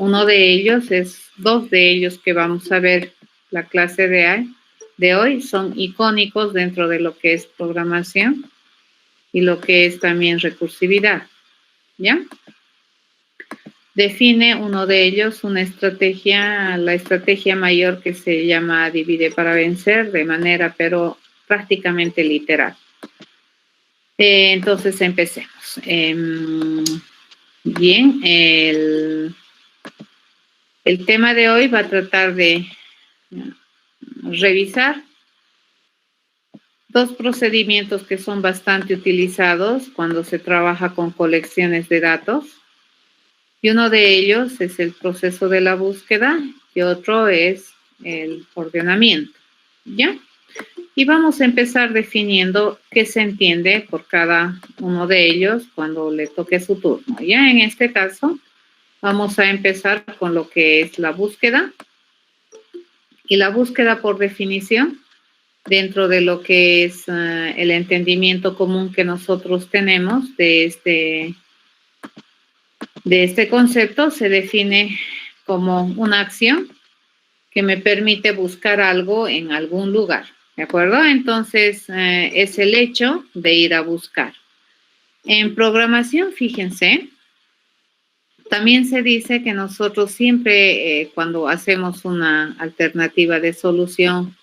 Uno de ellos dos de ellos que vamos a ver la clase de hoy son icónicos dentro de lo que es programación y lo que es también recursividad, ¿ya? Define uno de ellos una estrategia, la estrategia mayor que se llama divide para vencer de manera pero prácticamente literal. Entonces empecemos. Bien, el tema de hoy va a tratar de revisar dos procedimientos que son bastante utilizados cuando se trabaja con colecciones de datos. Y uno de ellos es el proceso de la búsqueda y otro es el ordenamiento, ¿ya? Y vamos a empezar definiendo qué se entiende por cada uno de ellos cuando le toque su turno. Ya en este caso vamos a empezar con lo que es la búsqueda. Y la búsqueda por definición, dentro de lo que es el entendimiento común que nosotros tenemos de este concepto, se define como una acción que me permite buscar algo en algún lugar, ¿de acuerdo? Entonces, es el hecho de ir a buscar. En programación, fíjense, también se dice que nosotros siempre, cuando hacemos una alternativa de solución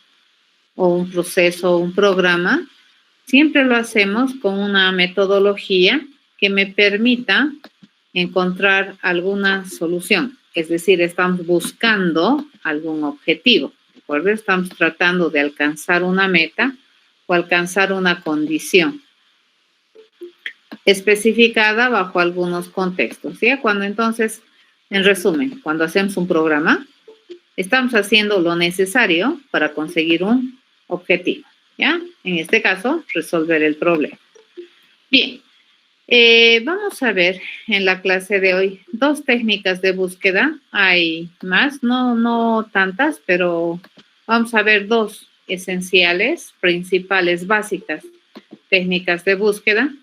o un proceso o un programa, siempre lo hacemos con una metodología que me permita encontrar alguna solución. Es decir, estamos buscando algún objetivo, ¿de acuerdo? Estamos tratando de alcanzar una meta o alcanzar una condición especificada bajo algunos contextos, ¿sí? Cuando entonces, en resumen, cuando hacemos un programa, estamos haciendo lo necesario para conseguir un objetivo, ¿ya? En este caso, resolver el problema. Bien. Vamos a ver en la clase de hoy dos técnicas de búsqueda. Hay más, no tantas, pero vamos a ver dos esenciales, principales, básicas técnicas de búsqueda,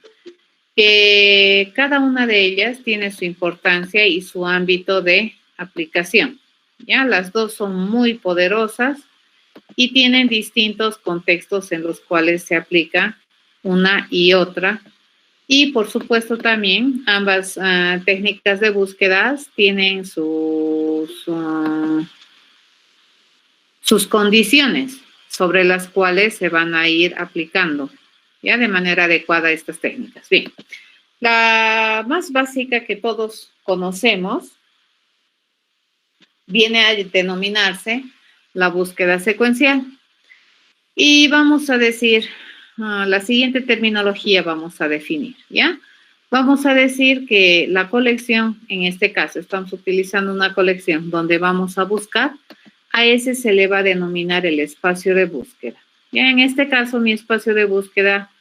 que cada una de ellas tiene su importancia y su ámbito de aplicación. Ya, las dos son muy poderosas y tienen distintos contextos en los cuales se aplica una y otra. Y por supuesto también ambas técnicas de búsqueda tienen sus condiciones sobre las cuales se van a ir aplicando, ¿ya? De manera adecuada estas técnicas. Bien, la más básica que todos conocemos viene a denominarse la búsqueda secuencial. Y vamos a decir, la siguiente terminología vamos a definir, ¿ya? Vamos a decir que la colección, en este caso, estamos utilizando una colección donde vamos a buscar, a ese se le va a denominar el espacio de búsqueda. Ya en este caso, mi espacio de búsqueda,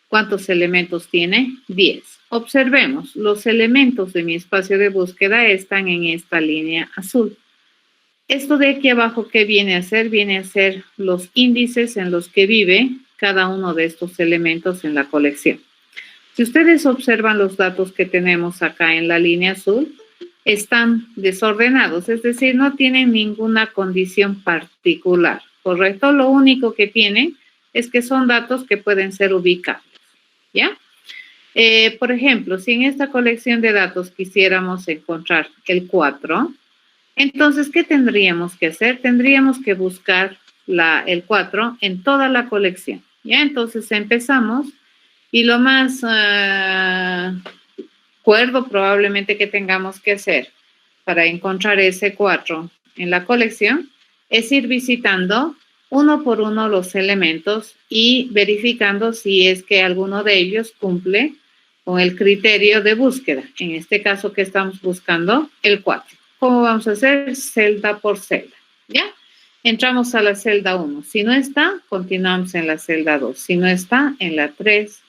¿cuántos elementos tiene? 10. Observemos, los elementos de mi espacio de búsqueda están en esta línea azul. Esto de aquí abajo, ¿qué viene a ser? Viene a ser los índices en los que vive cada uno de estos elementos en la colección. Si ustedes observan los datos que tenemos acá en la línea azul, están desordenados, es decir, no tienen ninguna condición particular, ¿correcto? Lo único que tienen es que son datos que pueden ser ubicables, ¿ya? Por ejemplo, si en esta colección de datos quisiéramos encontrar el 4, entonces, ¿qué tendríamos que hacer? Tendríamos que buscar el 4 en toda la colección, ¿ya? Entonces, empezamos y lo más cuerdo probablemente que tengamos que hacer para encontrar ese 4 en la colección es ir visitando uno por uno los elementos y verificando si es que alguno de ellos cumple con el criterio de búsqueda. En este caso, que estamos buscando el 4. ¿Cómo vamos a hacer? Celda por celda, ¿ya? Entramos a la celda 1. Si no está, continuamos en la celda 2. Si no está, en la 3.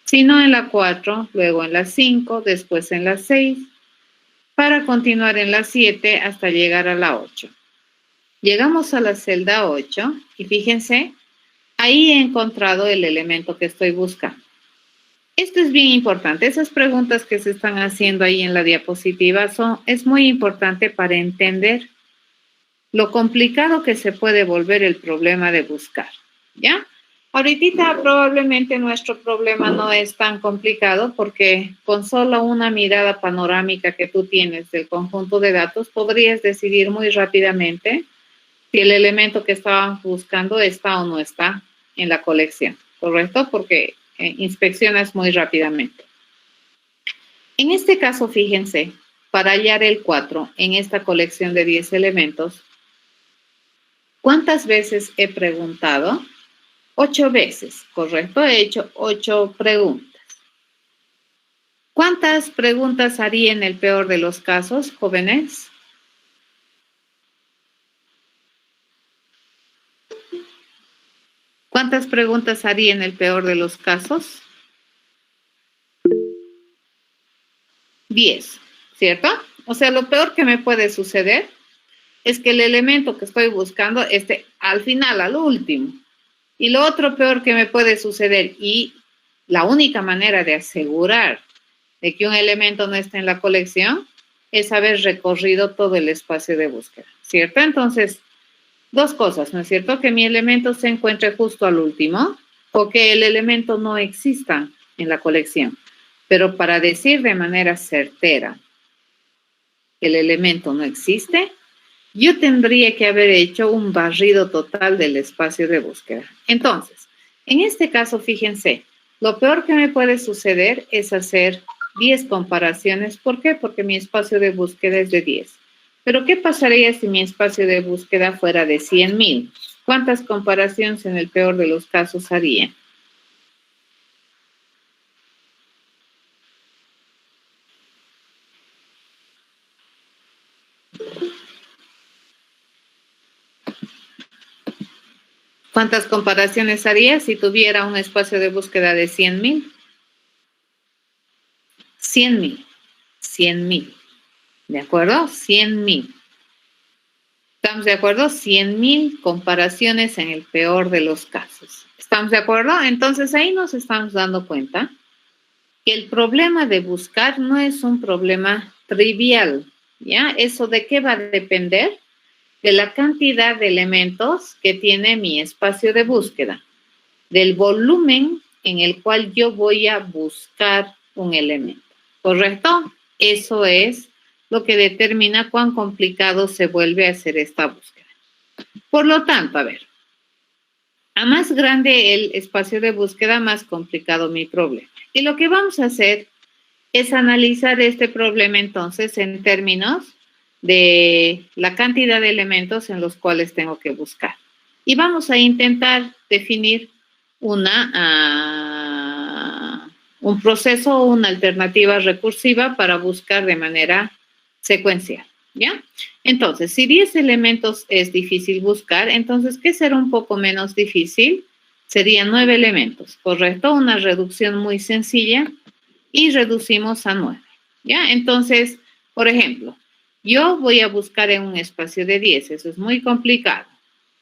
Si no, en la 4, luego en la 5, después en la 6, para continuar en la 7 hasta llegar a la 8. Llegamos a la celda 8 y fíjense, ahí he encontrado el elemento que estoy buscando. Esto es bien importante. Esas preguntas que se están haciendo ahí en la diapositiva es muy importante para entender lo complicado que se puede volver el problema de buscar, ¿ya? Ahorita probablemente nuestro problema no es tan complicado porque con solo una mirada panorámica que tú tienes del conjunto de datos podrías decidir muy rápidamente si el elemento que estaban buscando está o no está en la colección, ¿correcto? Porque inspeccionas muy rápidamente. En este caso, fíjense, para hallar el 4 en esta colección de 10 elementos, ¿cuántas veces he preguntado? 8 veces, ¿correcto? He hecho 8 preguntas. ¿Cuántas preguntas haría en el peor de los casos, jóvenes? ¿Cuántas preguntas haría en el peor de los casos? 10, ¿cierto? O sea, lo peor que me puede suceder es que el elemento que estoy buscando esté al final, al último. Y lo otro peor que me puede suceder, y la única manera de asegurar de que un elemento no esté en la colección, es haber recorrido todo el espacio de búsqueda, ¿cierto? Entonces, dos cosas, ¿no es cierto? Que mi elemento se encuentre justo al último o que el elemento no exista en la colección. Pero para decir de manera certera que el elemento no existe, yo tendría que haber hecho un barrido total del espacio de búsqueda. Entonces, en este caso, fíjense, lo peor que me puede suceder es hacer 10 comparaciones. ¿Por qué? Porque mi espacio de búsqueda es de 10. Pero ¿qué pasaría si mi espacio de búsqueda fuera de 100,000? ¿Cuántas comparaciones en el peor de los casos haría? ¿Cuántas comparaciones haría si tuviera un espacio de búsqueda de 100,000? 100,000. 100,000. ¿De acuerdo? 100,000. ¿Estamos de acuerdo? 100,000 comparaciones en el peor de los casos. ¿Estamos de acuerdo? Entonces ahí nos estamos dando cuenta que el problema de buscar no es un problema trivial, ¿ya? ¿Eso de qué va a depender? De la cantidad de elementos que tiene mi espacio de búsqueda, del volumen en el cual yo voy a buscar un elemento, ¿correcto? Eso es lo que determina cuán complicado se vuelve a hacer esta búsqueda. Por lo tanto, a ver, a más grande el espacio de búsqueda, más complicado mi problema. Y lo que vamos a hacer es analizar este problema entonces en términos de la cantidad de elementos en los cuales tengo que buscar. Y vamos a intentar definir un proceso o una alternativa recursiva para buscar de manera secuencial, ¿ya? Entonces, si 10 elementos es difícil buscar, entonces, ¿qué será un poco menos difícil? Serían 9 elementos, ¿correcto? Una reducción muy sencilla y reducimos a 9, ¿ya? Entonces, por ejemplo, yo voy a buscar en un espacio de 10, eso es muy complicado.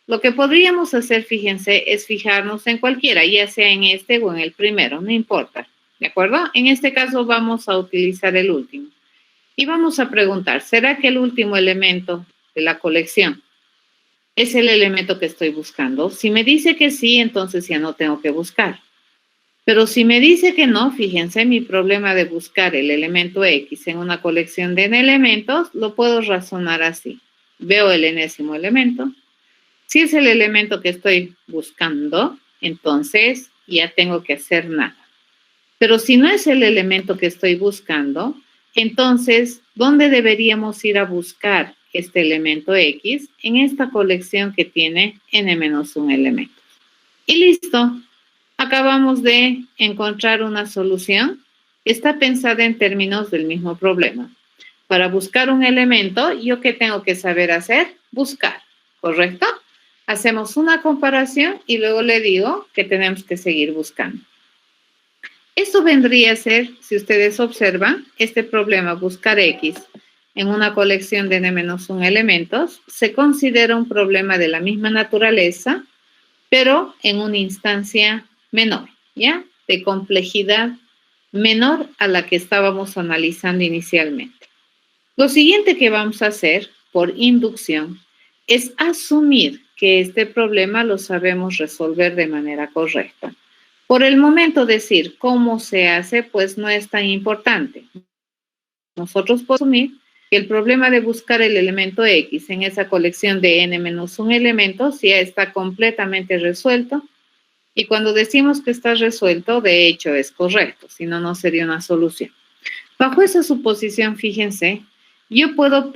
Lo que podríamos hacer, fíjense, es fijarnos en cualquiera, ya sea en este o en el primero, no importa, ¿de acuerdo? En este caso vamos a utilizar el último. Y vamos a preguntar, ¿será que el último elemento de la colección es el elemento que estoy buscando? Si me dice que sí, entonces ya no tengo que buscar. Pero si me dice que no, fíjense, mi problema de buscar el elemento X en una colección de elementos, lo puedo razonar así. Veo el enésimo elemento. Si es el elemento que estoy buscando, entonces ya tengo que hacer nada. Pero si no es el elemento que estoy buscando, entonces, ¿dónde deberíamos ir a buscar este elemento X? En esta colección que tiene n-1 elementos. Y listo. Acabamos de encontrar una solución que está pensada en términos del mismo problema. Para buscar un elemento, ¿yo qué tengo que saber hacer? Buscar, ¿correcto? Hacemos una comparación y luego le digo que tenemos que seguir buscando. Esto vendría a ser, si ustedes observan, este problema, buscar X en una colección de n-1 elementos, se considera un problema de la misma naturaleza, pero en una instancia menor, ¿ya? De complejidad menor a la que estábamos analizando inicialmente. Lo siguiente que vamos a hacer por inducción es asumir que este problema lo sabemos resolver de manera correcta. Por el momento decir cómo se hace, pues no es tan importante. Nosotros podemos asumir que el problema de buscar el elemento X en esa colección de n-1 elementos ya está completamente resuelto. Y cuando decimos que está resuelto, de hecho es correcto, si no, no sería una solución. Bajo esa suposición, fíjense, yo puedo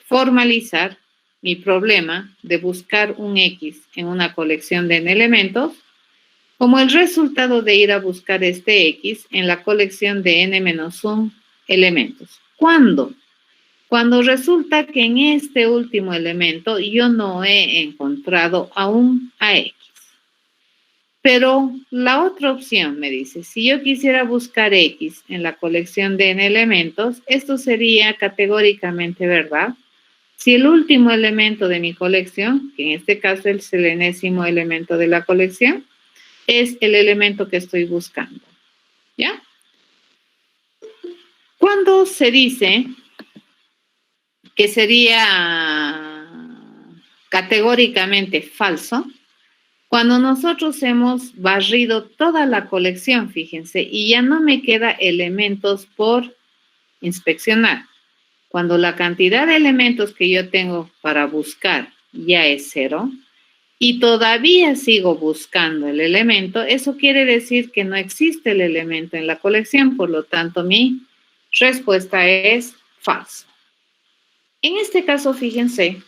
formalizar mi problema de buscar un X en una colección de n elementos como el resultado de ir a buscar este X en la colección de n-1 elementos. ¿Cuándo? Cuando resulta que en este último elemento yo no he encontrado aún a X. Pero la otra opción me dice, si yo quisiera buscar X en la colección de n elementos, esto sería categóricamente verdad si el último elemento de mi colección, que en este caso es el enésimo elemento de la colección, es el elemento que estoy buscando. ¿Ya? Cuando se dice que sería categóricamente falso, cuando nosotros hemos barrido toda la colección, fíjense, y ya no me queda elementos por inspeccionar. Cuando la cantidad de elementos que yo tengo para buscar ya es 0 y todavía sigo buscando el elemento, eso quiere decir que no existe el elemento en la colección, por lo tanto mi respuesta es falso. En este caso, fíjense,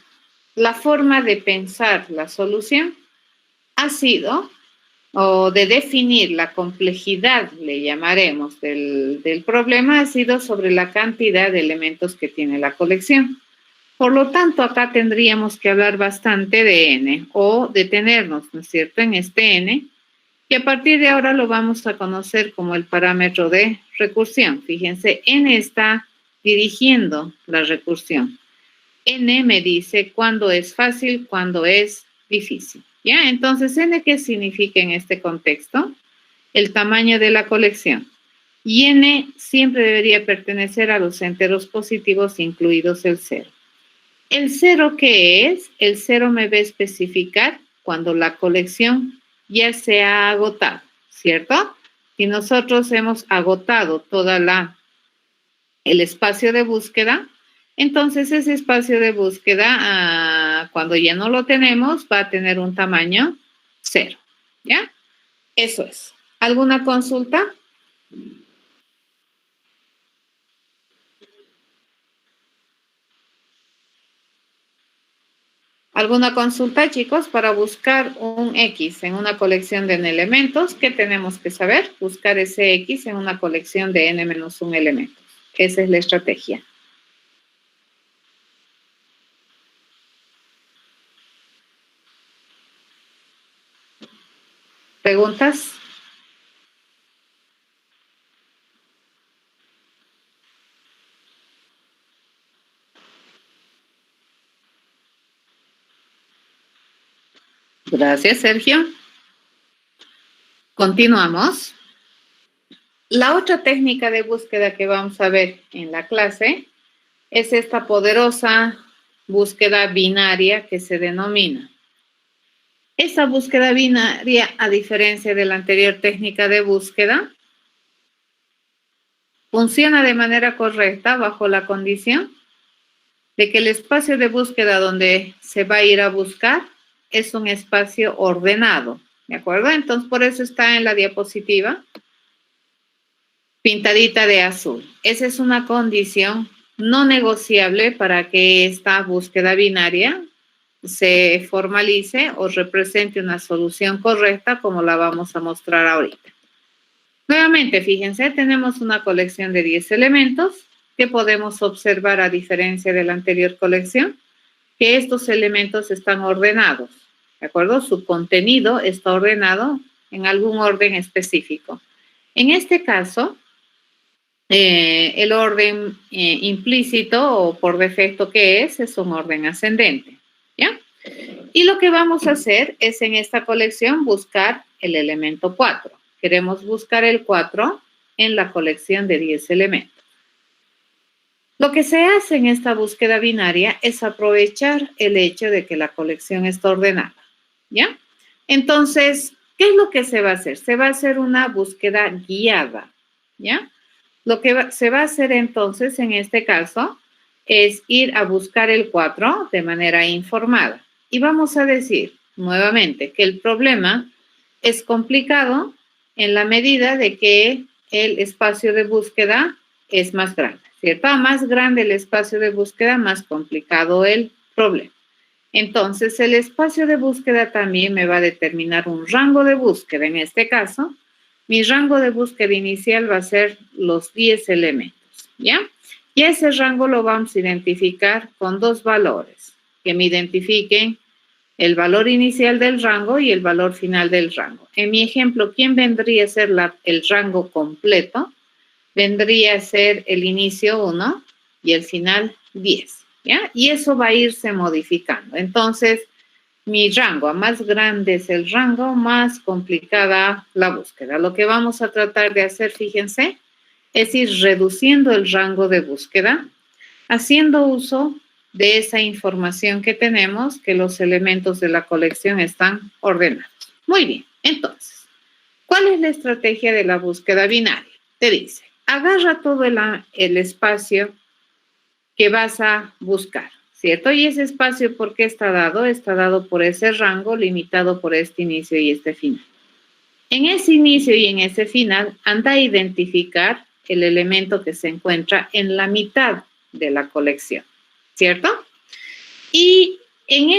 la forma de pensar la solución ha sido, o de definir la complejidad, le llamaremos, del problema, ha sido sobre la cantidad de elementos que tiene la colección. Por lo tanto, acá tendríamos que hablar bastante de n, o detenernos, ¿no es cierto?, en este n, y a partir de ahora lo vamos a conocer como el parámetro de recursión. Fíjense, n está dirigiendo la recursión. N me dice cuándo es fácil, cuándo es difícil. ¿Ya? Entonces, n, ¿qué significa en este contexto? El tamaño de la colección. Y n siempre debería pertenecer a los enteros positivos, incluidos el 0. ¿El 0 qué es? El 0 me va a especificar cuando la colección ya se ha agotado, ¿cierto? Si nosotros hemos agotado el espacio de búsqueda, entonces ese espacio de búsqueda, cuando ya no lo tenemos, va a tener un tamaño 0, ¿ya? Eso es. ¿Alguna consulta? ¿Alguna consulta, chicos? Para buscar un X en una colección de n elementos, ¿qué tenemos que saber? Buscar ese X en una colección de n-1 elementos. Esa es la estrategia. ¿Preguntas? Gracias, Sergio. Continuamos. La otra técnica de búsqueda que vamos a ver en la clase es esta poderosa búsqueda binaria que se denomina. Esa búsqueda binaria, a diferencia de la anterior técnica de búsqueda, funciona de manera correcta bajo la condición de que el espacio de búsqueda donde se va a ir a buscar es un espacio ordenado, ¿de acuerdo? Entonces, por eso está en la diapositiva pintadita de azul. Esa es una condición no negociable para que esta búsqueda binaria se formalice o represente una solución correcta como la vamos a mostrar ahorita. Nuevamente, fíjense, tenemos una colección de 10 elementos que podemos observar a diferencia de la anterior colección, que estos elementos están ordenados, ¿de acuerdo? Su contenido está ordenado en algún orden específico. En este caso, el orden implícito o por defecto que es un orden ascendente, ¿ya? Y lo que vamos a hacer es en esta colección buscar el elemento 4. Queremos buscar el 4 en la colección de 10 elementos. Lo que se hace en esta búsqueda binaria es aprovechar el hecho de que la colección está ordenada, ¿ya? Entonces, ¿qué es lo que se va a hacer? Se va a hacer una búsqueda guiada, ¿ya? Lo que se va a hacer entonces en este caso es ir a buscar el 4 de manera informada. Y vamos a decir nuevamente que el problema es complicado en la medida de que el espacio de búsqueda es más grande, ¿cierto? A más grande el espacio de búsqueda, más complicado el problema. Entonces, el espacio de búsqueda también me va a determinar un rango de búsqueda. En este caso, mi rango de búsqueda inicial va a ser los 10 elementos, ¿ya? Y ese rango lo vamos a identificar con dos valores que me identifiquen el valor inicial del rango y el valor final del rango. En mi ejemplo, ¿quién vendría a ser el rango completo? Vendría a ser el inicio 1 y el final 10, ¿ya? Y eso va a irse modificando. Entonces, mi rango, a más grande es el rango, más complicada la búsqueda. Lo que vamos a tratar de hacer, fíjense, es ir reduciendo el rango de búsqueda, haciendo uso de esa información que tenemos, que los elementos de la colección están ordenados. Muy bien, entonces, ¿cuál es la estrategia de la búsqueda binaria? Te dice, agarra todo el espacio que vas a buscar, ¿cierto? Y ese espacio, ¿por qué está dado? Está dado por ese rango limitado por este inicio y este final. En ese inicio y en ese final, anda a identificar el elemento que se encuentra en la mitad de la colección, ¿cierto? Y en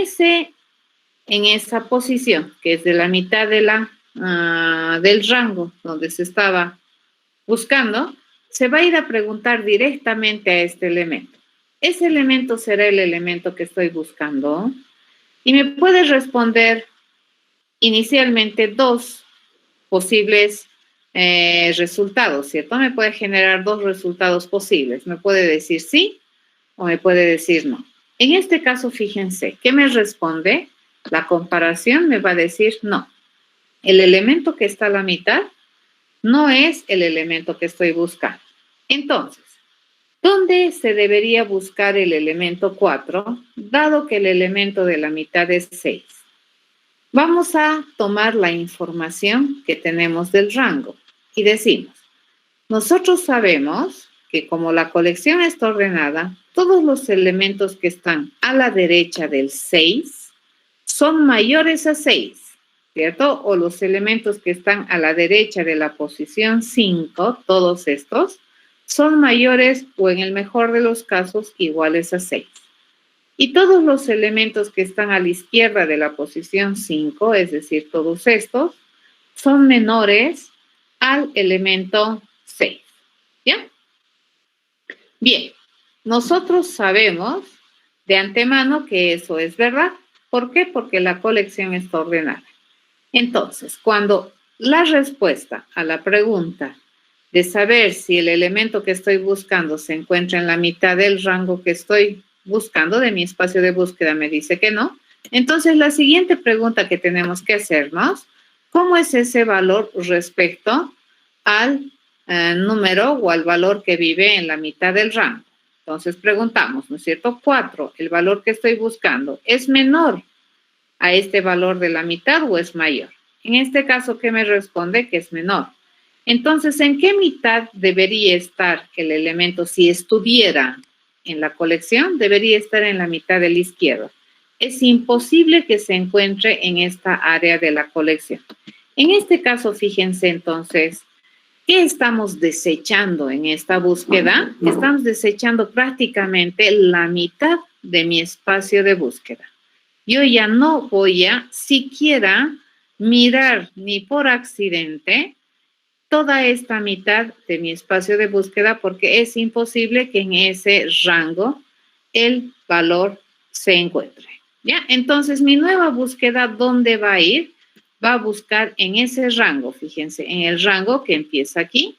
esa posición, que es de la mitad de del rango donde se estaba buscando, se va a ir a preguntar directamente a este elemento. ¿Ese elemento será el elemento que estoy buscando? Y me puede responder inicialmente dos posibles resultados, ¿cierto? Me puede generar dos resultados posibles. Me puede decir sí o me puede decir no. En este caso, fíjense, ¿qué me responde? La comparación me va a decir no. El elemento que está a la mitad no es el elemento que estoy buscando. Entonces, ¿dónde se debería buscar el elemento 4, dado que el elemento de la mitad es 6? Vamos a tomar la información que tenemos del rango y decimos, nosotros sabemos que como la colección está ordenada, todos los elementos que están a la derecha del 6 son mayores a 6, ¿cierto? O los elementos que están a la derecha de la posición 5, todos estos, son mayores o en el mejor de los casos iguales a 6. Y todos los elementos que están a la izquierda de la posición 5, es decir, todos estos, son menores al elemento 6. ¿Ya? Bien, nosotros sabemos de antemano que eso es verdad. ¿Por qué? Porque la colección está ordenada. Entonces, cuando la respuesta a la pregunta de saber si el elemento que estoy buscando se encuentra en la mitad del rango que estoy buscando de mi espacio de búsqueda me dice que no, entonces la siguiente pregunta que tenemos que hacernos, ¿cómo es ese valor respecto al número o al valor que vive en la mitad del rango? Entonces preguntamos, ¿no es cierto? 4, el valor que estoy buscando, ¿es menor a este valor de la mitad o es mayor? En este caso, ¿qué me responde? Que es menor. Entonces, ¿en qué mitad debería estar el elemento si estuviera en la colección? Debería estar en la mitad de la izquierda. Es imposible que se encuentre en esta área de la colección. En este caso, fíjense entonces, ¿qué estamos desechando en esta búsqueda? Estamos desechando prácticamente la mitad de mi espacio de búsqueda. Yo ya no voy a siquiera mirar ni por accidente toda esta mitad de mi espacio de búsqueda porque es imposible que en ese rango el valor se encuentre. ¿Ya? Entonces, mi nueva búsqueda, ¿dónde va a ir? Va a buscar en ese rango, fíjense, en el rango que empieza aquí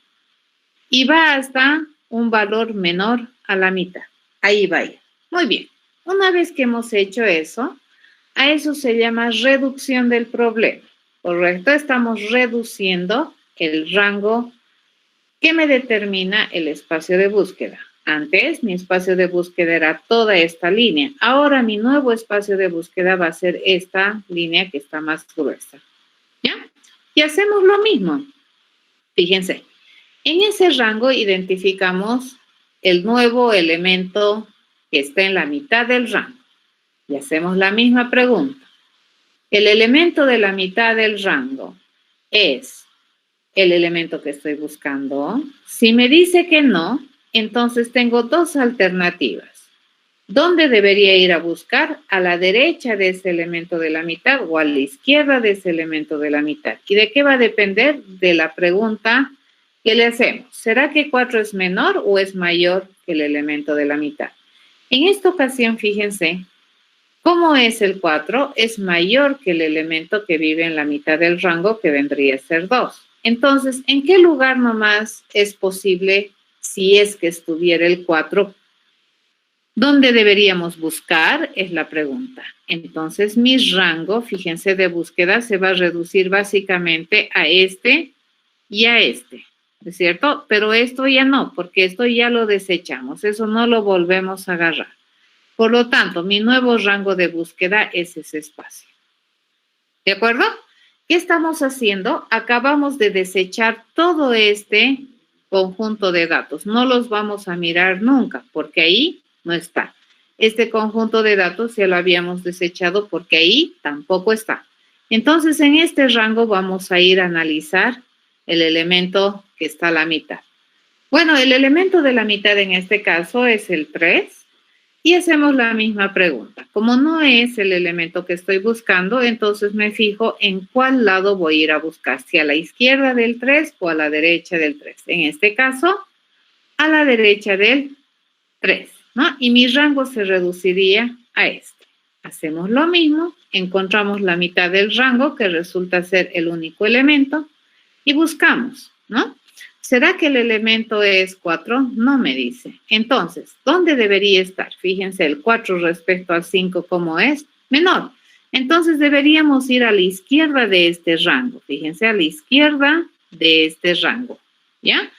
y va hasta un valor menor a la mitad. Ahí va a ir. Muy bien. Una vez que hemos hecho eso, a eso se llama reducción del problema. ¿Correcto? Estamos reduciendo el rango que me determina el espacio de búsqueda. Antes, mi espacio de búsqueda era toda esta línea. Ahora, mi nuevo espacio de búsqueda va a ser esta línea que está más gruesa. ¿Ya? Y hacemos lo mismo. Fíjense, en ese rango identificamos el nuevo elemento que está en la mitad del rango. Y hacemos la misma pregunta. El elemento de la mitad del rango es el elemento que estoy buscando. Si me dice que no, entonces tengo dos alternativas. ¿Dónde debería ir a buscar? A la derecha de ese elemento de la mitad o a la izquierda de ese elemento de la mitad. ¿Y de qué va a depender? De la pregunta que le hacemos. ¿Será que 4 es menor o es mayor que el elemento de la mitad? En esta ocasión, fíjense, ¿cómo es el 4? Es mayor que el elemento que vive en la mitad del rango, que vendría a ser 2. Entonces, ¿en qué lugar nomás es posible si es que estuviera el 4? ¿Dónde deberíamos buscar? Es la pregunta. Entonces, mi rango, fíjense, de búsqueda se va a reducir básicamente a este y a este, ¿es cierto? Pero esto ya no, porque esto ya lo desechamos, eso no lo volvemos a agarrar. Por lo tanto, mi nuevo rango de búsqueda es ese espacio. ¿De acuerdo? ¿Qué estamos haciendo? Acabamos de desechar todo este conjunto de datos. No los vamos a mirar nunca, porque ahí no está. Este conjunto de datos ya lo habíamos desechado porque ahí tampoco está. Entonces, en este rango vamos a ir a analizar el elemento que está a la mitad. Bueno, el elemento de la mitad en este caso es el 3. Y hacemos la misma pregunta. Como no es el elemento que estoy buscando, entonces me fijo en cuál lado voy a ir a buscar, si a la izquierda del 3 o a la derecha del 3. En este caso, a la derecha del 3, ¿no? Y mi rango se reduciría a este. Hacemos lo mismo, encontramos la mitad del rango, que resulta ser el único elemento, y buscamos, ¿no? ¿Será que el elemento es 4? No me dice. Entonces, ¿dónde debería estar? Fíjense, el 4 respecto al 5, ¿cómo es? Menor. Entonces, deberíamos ir a la izquierda de este rango. Fíjense, a la izquierda de este rango, ¿ya?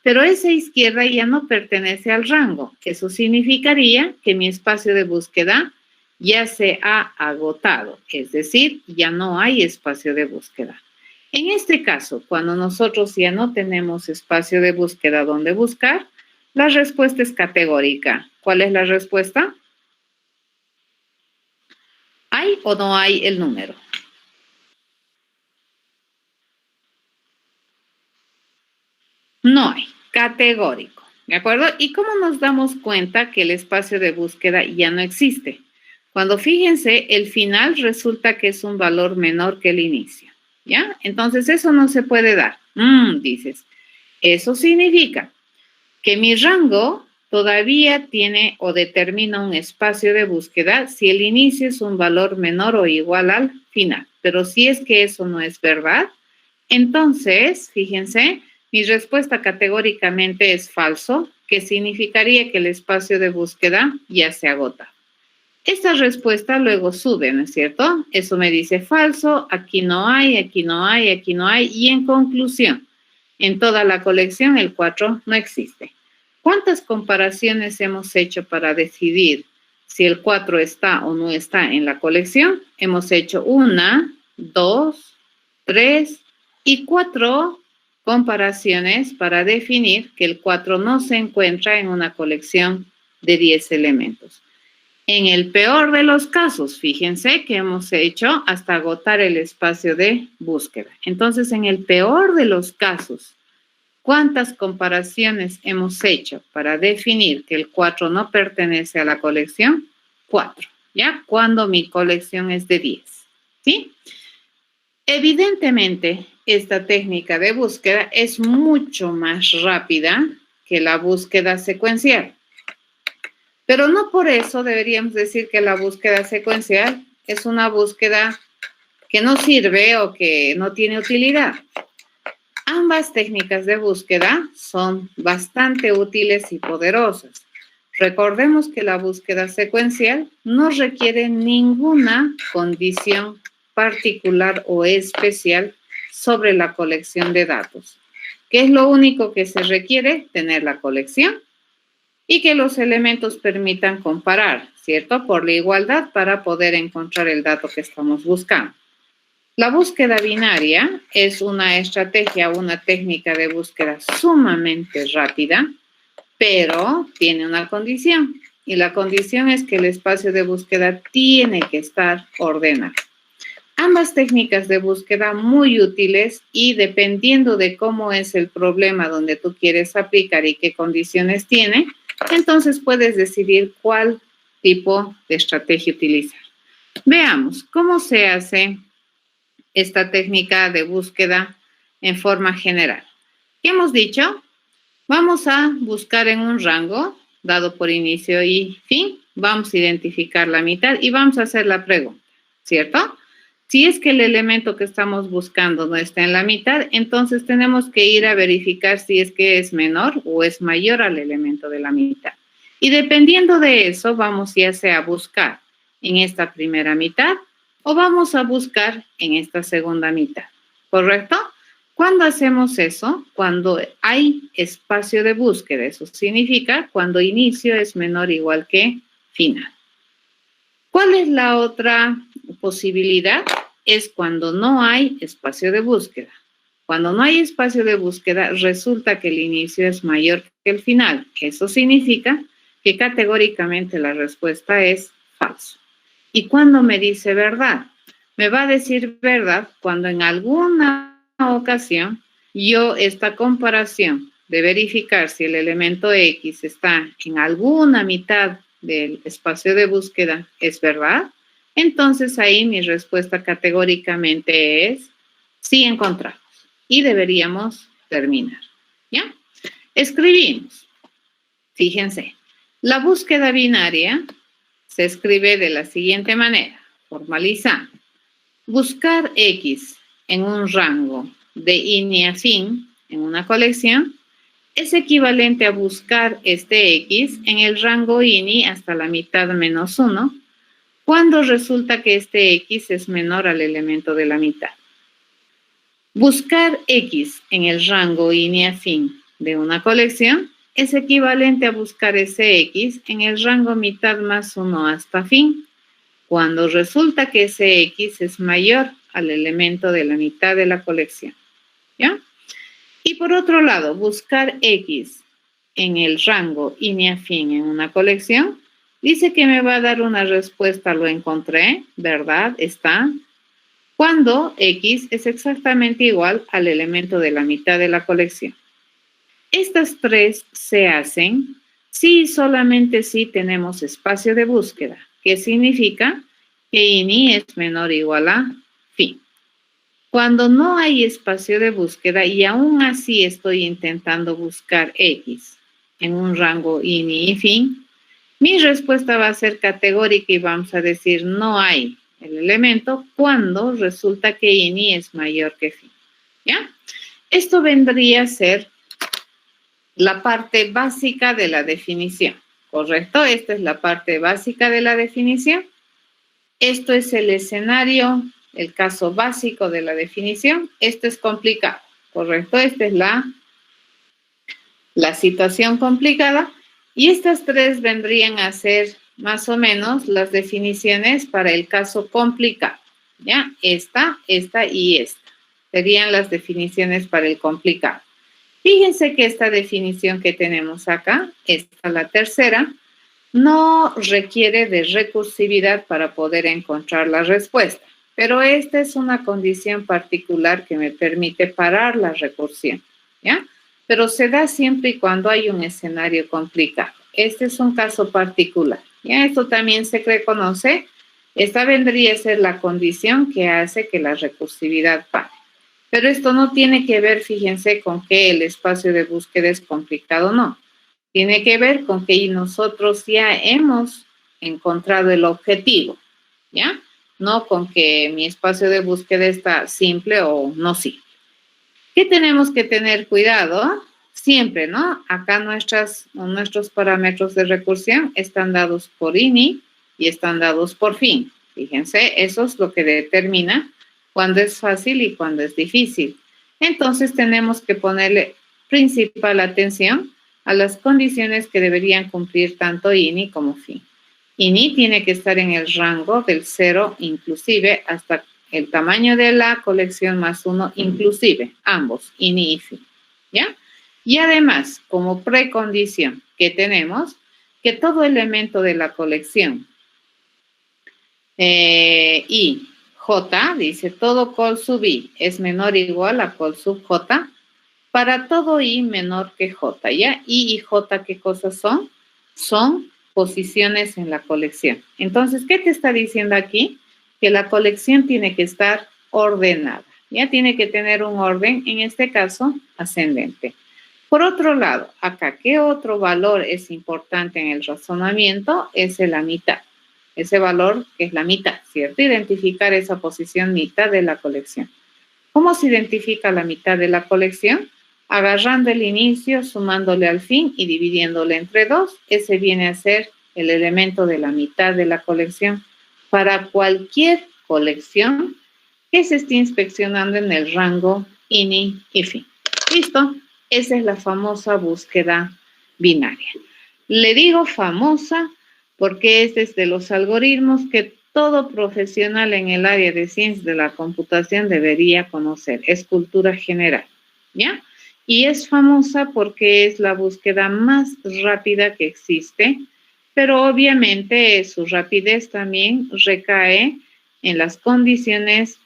Pero esa izquierda ya no pertenece al rango. Eso significaría que mi espacio de búsqueda ya se ha agotado. Es decir, ya no hay espacio de búsqueda. En este caso, cuando nosotros ya no tenemos espacio de búsqueda donde buscar, la respuesta es categórica. ¿Cuál es la respuesta? ¿Hay o no hay el número? No hay, categórico, ¿de acuerdo? ¿Y cómo nos damos cuenta que el espacio de búsqueda ya no existe? Cuando fíjense, el final resulta que es un valor menor que el inicio. ¿Ya? Entonces, eso no se puede dar. Dices, eso significa que mi rango todavía tiene o determina un espacio de búsqueda si el inicio es un valor menor o igual al final. Pero si es que eso no es verdad, entonces, fíjense, mi respuesta categóricamente es falso, que significaría que el espacio de búsqueda ya se agota. Esta respuesta luego sube, ¿no es cierto? Eso me dice falso, aquí no hay, aquí no hay, aquí no hay. Y en conclusión, en toda la colección el 4 no existe. ¿Cuántas comparaciones hemos hecho para decidir si el 4 está o no está en la colección? Hemos hecho 1, 2, 3 y 4 comparaciones para definir que el 4 no se encuentra en una colección de 10 elementos. En el peor de los casos, fíjense que hemos hecho hasta agotar el espacio de búsqueda. Entonces, en el peor de los casos, ¿cuántas comparaciones hemos hecho para definir que el 4 no pertenece a la colección? 4, ¿ya? Cuando mi colección es de 10, ¿sí? Evidentemente, esta técnica de búsqueda es mucho más rápida que la búsqueda secuencial. Pero no por eso deberíamos decir que la búsqueda secuencial es una búsqueda que no sirve o que no tiene utilidad. Ambas técnicas de búsqueda son bastante útiles y poderosas. Recordemos que la búsqueda secuencial no requiere ninguna condición particular o especial, sobre la colección de datos. ¿Qué es lo único que se requiere? Tener la colección y que los elementos permitan comparar, ¿cierto? Por la igualdad para poder encontrar el dato que estamos buscando. La búsqueda binaria es una estrategia, una técnica de búsqueda sumamente rápida, pero tiene una condición. Y la condición es que el espacio de búsqueda tiene que estar ordenado. Ambas técnicas de búsqueda muy útiles y dependiendo de cómo es el problema donde tú quieres aplicar y qué condiciones tiene, entonces puedes decidir cuál tipo de estrategia utilizar. Veamos cómo se hace esta técnica de búsqueda en forma general. ¿Qué hemos dicho? Vamos a buscar en un rango dado por inicio y fin. Vamos a identificar la mitad y vamos a hacer la pregunta, ¿cierto? Si es que el elemento que estamos buscando no está en la mitad, entonces tenemos que ir a verificar si es que es menor o es mayor al elemento de la mitad. Y dependiendo de eso, vamos ya sea a buscar en esta primera mitad o vamos a buscar en esta segunda mitad, ¿correcto? ¿Cuándo hacemos eso? Cuando hay espacio de búsqueda. Eso significa cuando inicio es menor o igual que final. ¿Cuál es la otra posibilidad? Es cuando no hay espacio de búsqueda. Cuando no hay espacio de búsqueda, resulta que el inicio es mayor que el final. Eso significa que categóricamente la respuesta es falso. ¿Y cuándo me dice verdad? Me va a decir verdad cuando en alguna ocasión yo esta comparación de verificar si el elemento X está en alguna mitad del espacio de búsqueda es verdad, entonces ahí mi respuesta categóricamente es sí encontramos y deberíamos terminar, ¿ya? Escribimos. Fíjense, la búsqueda binaria se escribe de la siguiente manera, formalizando. Buscar X en un rango de ini a fin en una colección es equivalente a buscar este X en el rango ini hasta la mitad menos 1 cuando resulta que este X es menor al elemento de la mitad. Buscar X en el rango ini a fin de una colección es equivalente a buscar ese X en el rango mitad más 1 hasta fin, cuando resulta que ese X es mayor al elemento de la mitad de la colección, ¿ya? Y por otro lado, buscar X en el rango ini a fin en una colección, dice que me va a dar una respuesta, lo encontré, ¿verdad? Está. Cuando X es exactamente igual al elemento de la mitad de la colección. Estas tres se hacen si solamente si tenemos espacio de búsqueda, que significa que ini es menor o igual a fin. Cuando no hay espacio de búsqueda y aún así estoy intentando buscar X en un rango ini y fin, mi respuesta va a ser categórica y vamos a decir no hay el elemento cuando resulta que ini es mayor que fin, ¿ya? Esto vendría a ser la parte básica de la definición, ¿correcto? Esta es la parte básica de la definición. Esto es el escenario, el caso básico de la definición. Esto es complicado, ¿correcto? Esta es la situación complicada. Y estas tres vendrían a ser más o menos las definiciones para el caso complicado, ¿ya? Esta y esta serían las definiciones para el complicado. Fíjense que esta definición que tenemos acá, esta la tercera, no requiere de recursividad para poder encontrar la respuesta, pero esta es una condición particular que me permite parar la recursión, ¿ya? Pero se da siempre y cuando hay un escenario complicado. Este es un caso particular, ¿ya? Esto también se reconoce. Esta vendría a ser la condición que hace que la recursividad pare. Pero esto no tiene que ver, fíjense, con que el espacio de búsqueda es complicado, no. Tiene que ver con que nosotros ya hemos encontrado el objetivo, ¿ya? No con que mi espacio de búsqueda está simple o no simple. ¿Qué tenemos que tener cuidado? Siempre, ¿no? Acá nuestros parámetros de recursión están dados por ini y están dados por fin. Fíjense, eso es lo que determina cuándo es fácil y cuándo es difícil. Entonces tenemos que ponerle principal atención a las condiciones que deberían cumplir tanto INI como FI. INI tiene que estar en el rango del 0 inclusive hasta el tamaño de la colección más 1 inclusive, ambos, INI y FI, ¿ya? Y además, como precondición que tenemos, que todo elemento de la colección I, J, dice todo col sub I es menor o igual a col sub J para todo I menor que J, ¿ya? I y J, ¿qué cosas son? Son posiciones en la colección. Entonces, ¿qué te está diciendo aquí? Que la colección tiene que estar ordenada, ¿ya? Tiene que tener un orden, en este caso, ascendente. Por otro lado, acá, ¿qué otro valor es importante en el razonamiento? Es la mitad. Ese valor que es la mitad, ¿cierto? Identificar esa posición mitad de la colección. ¿Cómo se identifica la mitad de la colección? Agarrando el inicio, sumándole al fin y dividiéndole entre 2. Ese viene a ser el elemento de la mitad de la colección para cualquier colección que se esté inspeccionando en el rango INI y FI. ¿Listo? Esa es la famosa búsqueda binaria. Le digo famosa porque este es de los algoritmos que todo profesional en el área de ciencias de la computación debería conocer. Es cultura general, ¿ya? Y es famosa porque es la búsqueda más rápida que existe, pero obviamente su rapidez también recae en las condiciones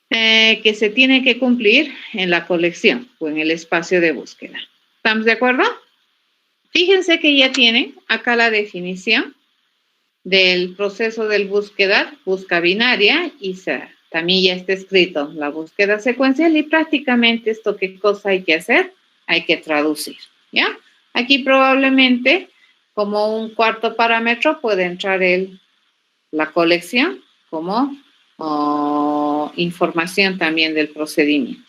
que se tiene que cumplir en la colección o en el espacio de búsqueda. ¿Estamos de acuerdo? Fíjense que ya tienen acá la definición del proceso de búsqueda, busca binaria, y también ya está escrito la búsqueda secuencial y prácticamente esto, ¿qué cosa hay que hacer? Hay que traducir, ¿ya? Aquí probablemente como un cuarto parámetro puede entrar la colección como información también del procedimiento.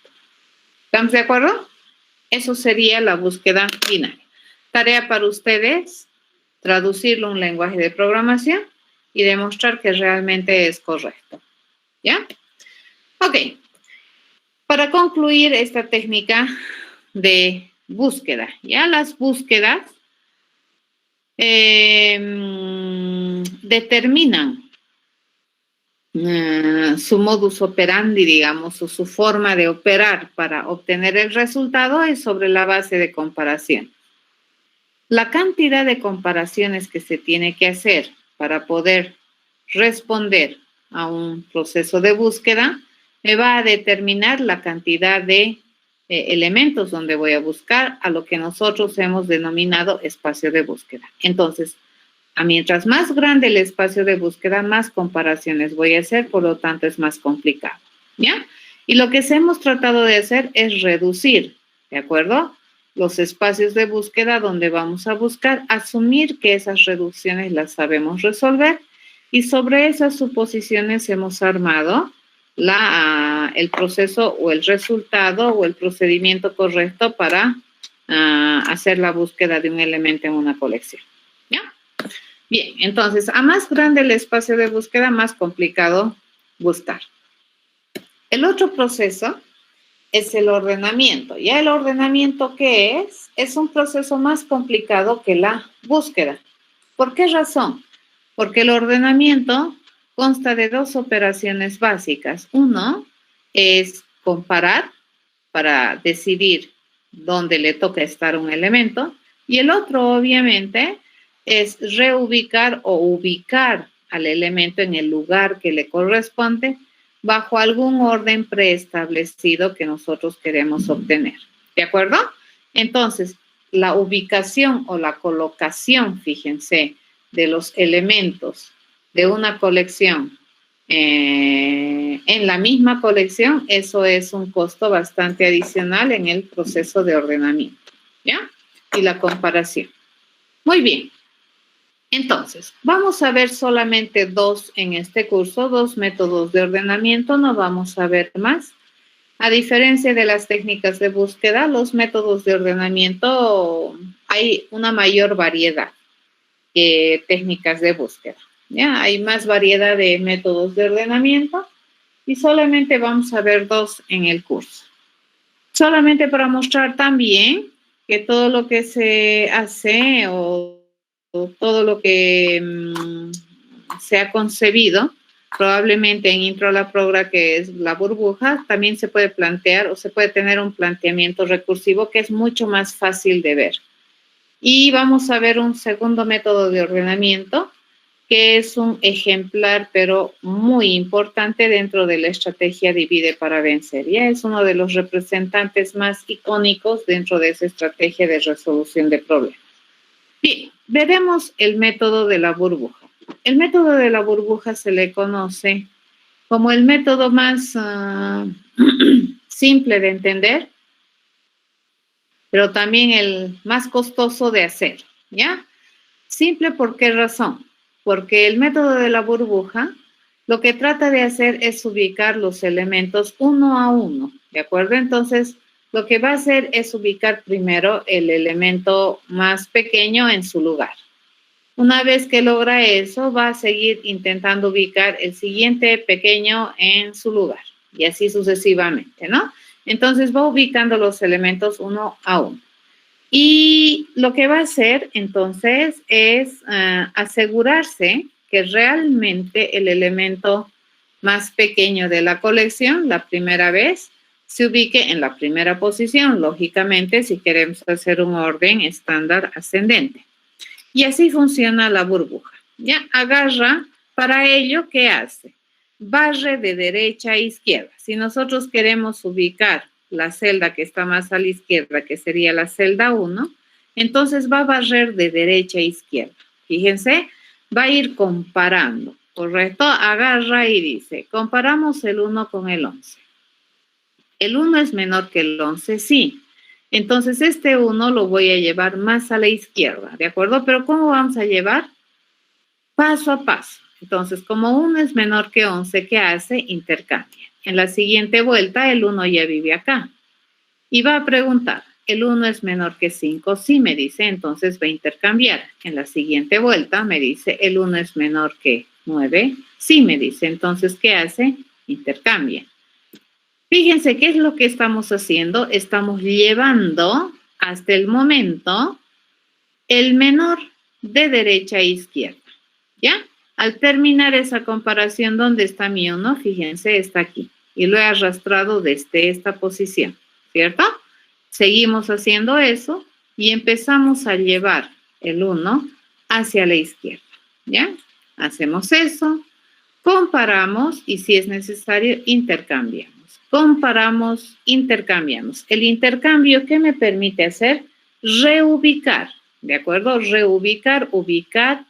¿Estamos de acuerdo? Eso sería la búsqueda binaria. Tarea para ustedes, traducirlo a un lenguaje de programación y demostrar que realmente es correcto. ¿Ya? Ok. Para concluir esta técnica de búsqueda, ya las búsquedas determinan su modus operandi, digamos, o su forma de operar para obtener el resultado es sobre la base de comparación. La cantidad de comparaciones que se tiene que hacer para poder responder a un proceso de búsqueda me va a determinar la cantidad de elementos donde voy a buscar a lo que nosotros hemos denominado espacio de búsqueda. Entonces, mientras más grande el espacio de búsqueda, más comparaciones voy a hacer, por lo tanto es más complicado, ¿ya? Y lo que hemos tratado de hacer es reducir, ¿de acuerdo?, los espacios de búsqueda donde vamos a buscar, asumir que esas reducciones las sabemos resolver y sobre esas suposiciones hemos armado el proceso o el resultado o el procedimiento correcto para hacer la búsqueda de un elemento en una colección, ¿ya? Bien, entonces, a más grande el espacio de búsqueda, más complicado buscar. El otro proceso es el ordenamiento. ¿Ya el ordenamiento qué es? Es un proceso más complicado que la búsqueda. ¿Por qué razón? Porque el ordenamiento consta de dos operaciones básicas. Uno es comparar para decidir dónde le toca estar un elemento y el otro, obviamente, es reubicar o ubicar al elemento en el lugar que le corresponde bajo algún orden preestablecido que nosotros queremos obtener. ¿De acuerdo? Entonces, la ubicación o la colocación, fíjense, de los elementos de una colección en la misma colección, eso es un costo bastante adicional en el proceso de ordenamiento, ¿ya? Y la comparación. Muy bien. Entonces, vamos a ver solamente dos en este curso, dos métodos de ordenamiento, no vamos a ver más. A diferencia de las técnicas de búsqueda, los métodos de ordenamiento hay una mayor variedad de técnicas de búsqueda, ¿ya? Hay más variedad de métodos de ordenamiento y solamente vamos a ver 2 en el curso. Solamente para mostrar también que todo lo que se hace o todo lo que se ha concebido, probablemente en Intro a la Progra, que es la burbuja, también se puede plantear o se puede tener un planteamiento recursivo que es mucho más fácil de ver. Y vamos a ver un segundo método de ordenamiento, que es un ejemplar, pero muy importante dentro de la estrategia Divide para Vencer. Ya es uno de los representantes más icónicos dentro de esa estrategia de resolución de problemas. Bien, veremos el método de la burbuja. El método de la burbuja se le conoce como el método más simple de entender, pero también el más costoso de hacer, ¿ya? Simple, ¿por qué razón? Porque el método de la burbuja lo que trata de hacer es ubicar los elementos uno a uno, ¿de acuerdo? Entonces, lo que va a hacer es ubicar primero el elemento más pequeño en su lugar. Una vez que logra eso, va a seguir intentando ubicar el siguiente pequeño en su lugar y así sucesivamente, ¿no? Entonces, va ubicando los elementos uno a uno. Y lo que va a hacer entonces es asegurarse que realmente el elemento más pequeño de la colección, la primera vez, se ubique en la primera posición, lógicamente, si queremos hacer un orden estándar ascendente. Y así funciona la burbuja. Ya agarra, para ello, ¿qué hace? Barre de derecha a izquierda. Si nosotros queremos ubicar la celda que está más a la izquierda, que sería la celda 1, entonces va a barrer de derecha a izquierda. Fíjense, va a ir comparando, ¿correcto? Agarra y dice, comparamos el 1 con el 11. ¿El 1 es menor que el 11? Sí. Entonces, este 1 lo voy a llevar más a la izquierda, ¿de acuerdo? Pero ¿cómo vamos a llevar? Paso a paso. Entonces, como 1 es menor que 11, ¿qué hace? Intercambia. En la siguiente vuelta, el 1 ya vive acá. Y va a preguntar, ¿el 1 es menor que 5? Sí, me dice, entonces va a intercambiar. En la siguiente vuelta me dice, ¿el 1 es menor que 9? Sí, me dice, entonces, ¿qué hace? Intercambia. Fíjense qué es lo que estamos haciendo. Estamos llevando hasta el momento el menor de derecha a izquierda, ¿ya? Al terminar esa comparación, ¿dónde está mi 1? Fíjense, está aquí. Y lo he arrastrado desde esta posición, ¿cierto? Seguimos haciendo eso y empezamos a llevar el 1 hacia la izquierda, ¿ya? Hacemos eso, comparamos y si es necesario, intercambiamos. Comparamos, intercambiamos. El intercambio, ¿qué me permite hacer? Reubicar, ¿de acuerdo? Reubicar, ubicar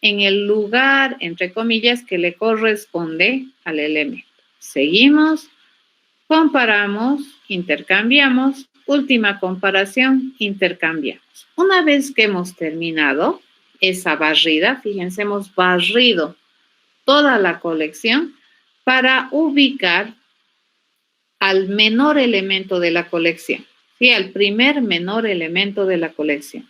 en el lugar, entre comillas, que le corresponde al elemento. Seguimos, comparamos, intercambiamos, última comparación, intercambiamos. Una vez que hemos terminado esa barrida, fíjense, hemos barrido toda la colección para ubicar al menor elemento de la colección, ¿sí? Al primer menor elemento de la colección.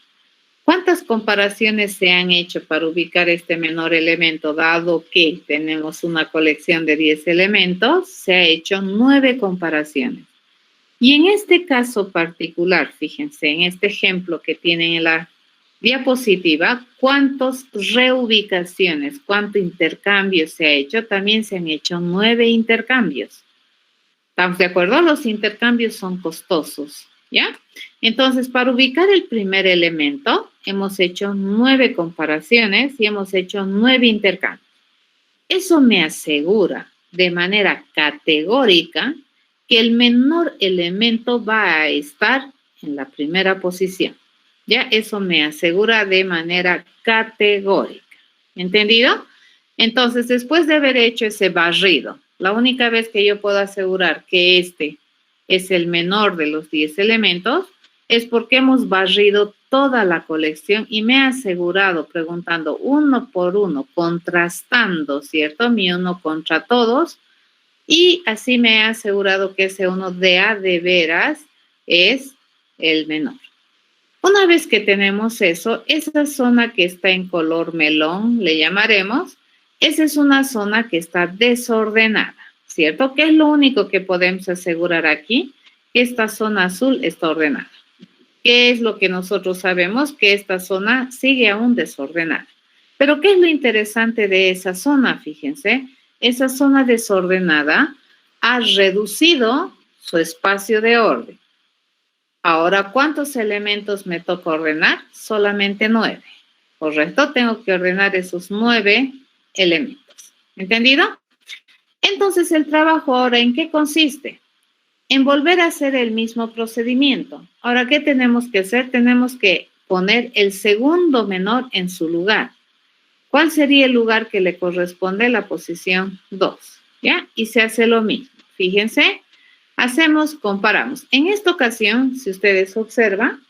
¿Cuántas comparaciones se han hecho para ubicar este menor elemento? Dado que tenemos una colección de 10 elementos, se ha hecho 9 comparaciones. Y en este caso particular, fíjense, en este ejemplo que tienen en la diapositiva, ¿cuántas reubicaciones, cuánto intercambio se ha hecho? También se han hecho 9 intercambios. ¿Estamos de acuerdo? Los intercambios son costosos, ¿ya? Entonces, para ubicar el primer elemento, hemos hecho 9 comparaciones y hemos hecho 9 intercambios. Eso me asegura de manera categórica que el menor elemento va a estar en la primera posición. ¿Ya? Eso me asegura de manera categórica. ¿Entendido? Entonces, después de haber hecho ese barrido, la única vez que yo puedo asegurar que este es el menor de los 10 elementos es porque hemos barrido toda la colección y me he asegurado preguntando uno por uno, contrastando, ¿cierto? Mi 1 contra todos y así me he asegurado que ese 1 de a de veras es el menor. Una vez que tenemos eso, esa zona que está en color melón, le llamaremos, esa es una zona que está desordenada, ¿cierto? ¿Qué es lo único que podemos asegurar aquí? Que esta zona azul está ordenada. ¿Qué es lo que nosotros sabemos? Que esta zona sigue aún desordenada. Pero ¿qué es lo interesante de esa zona? Fíjense, esa zona desordenada ha reducido su espacio de orden. Ahora, ¿cuántos elementos me toca ordenar? Solamente 9. ¿Correcto? Tengo que ordenar esos 9 elementos. ¿Entendido? Entonces, el trabajo ahora, ¿en qué consiste? En volver a hacer el mismo procedimiento. Ahora, ¿qué tenemos que hacer? Tenemos que poner el segundo menor en su lugar. ¿Cuál sería el lugar que le corresponde? La posición 2, ¿ya? Y se hace lo mismo. Fíjense, comparamos. En esta ocasión, si ustedes observan,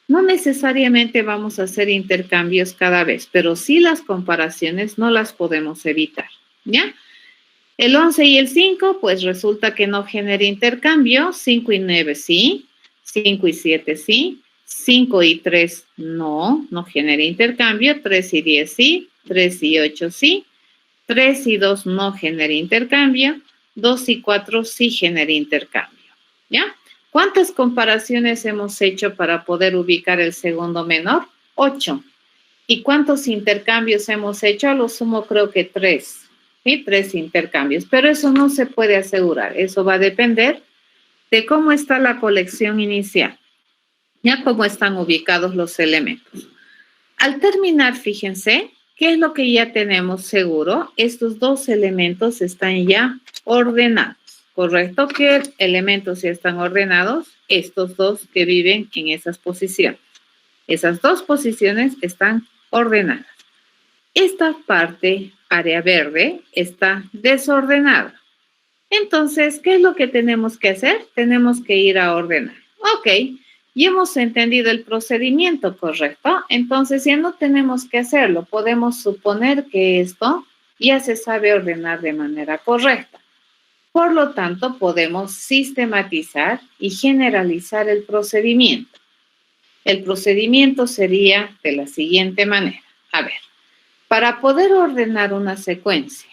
no necesariamente vamos a hacer intercambios cada vez, pero sí las comparaciones no las podemos evitar, ¿ya? El 11 y el 5, pues resulta que no genera intercambio. 5 y 9 sí, 5 y 7 sí, 5 y 3 no genera intercambio. 3 y 10 sí, 3 y 8 sí, 3 y 2 no genera intercambio, 2 y 4 sí genera intercambio, ¿ya? ¿Cuántas comparaciones hemos hecho para poder ubicar el segundo menor? 8. ¿Y cuántos intercambios hemos hecho? A lo sumo creo que 3. ¿Sí? 3 intercambios, pero eso no se puede asegurar. Eso va a depender de cómo está la colección inicial, ya cómo están ubicados los elementos. Al terminar, fíjense, ¿qué es lo que ya tenemos seguro? Estos dos elementos están ya ordenados, ¿correcto? ¿Qué elementos ya están ordenados? Estos dos que viven en esas posiciones. Esas dos posiciones están ordenadas. Esta parte, área verde, está desordenada. Entonces, ¿qué es lo que tenemos que hacer? Tenemos que ir a ordenar. Ok, ya hemos entendido el procedimiento, ¿correcto? Entonces, ya no tenemos que hacerlo. Podemos suponer que esto ya se sabe ordenar de manera correcta. Por lo tanto, podemos sistematizar y generalizar el procedimiento. El procedimiento sería de la siguiente manera. A ver. Para poder ordenar una secuencia,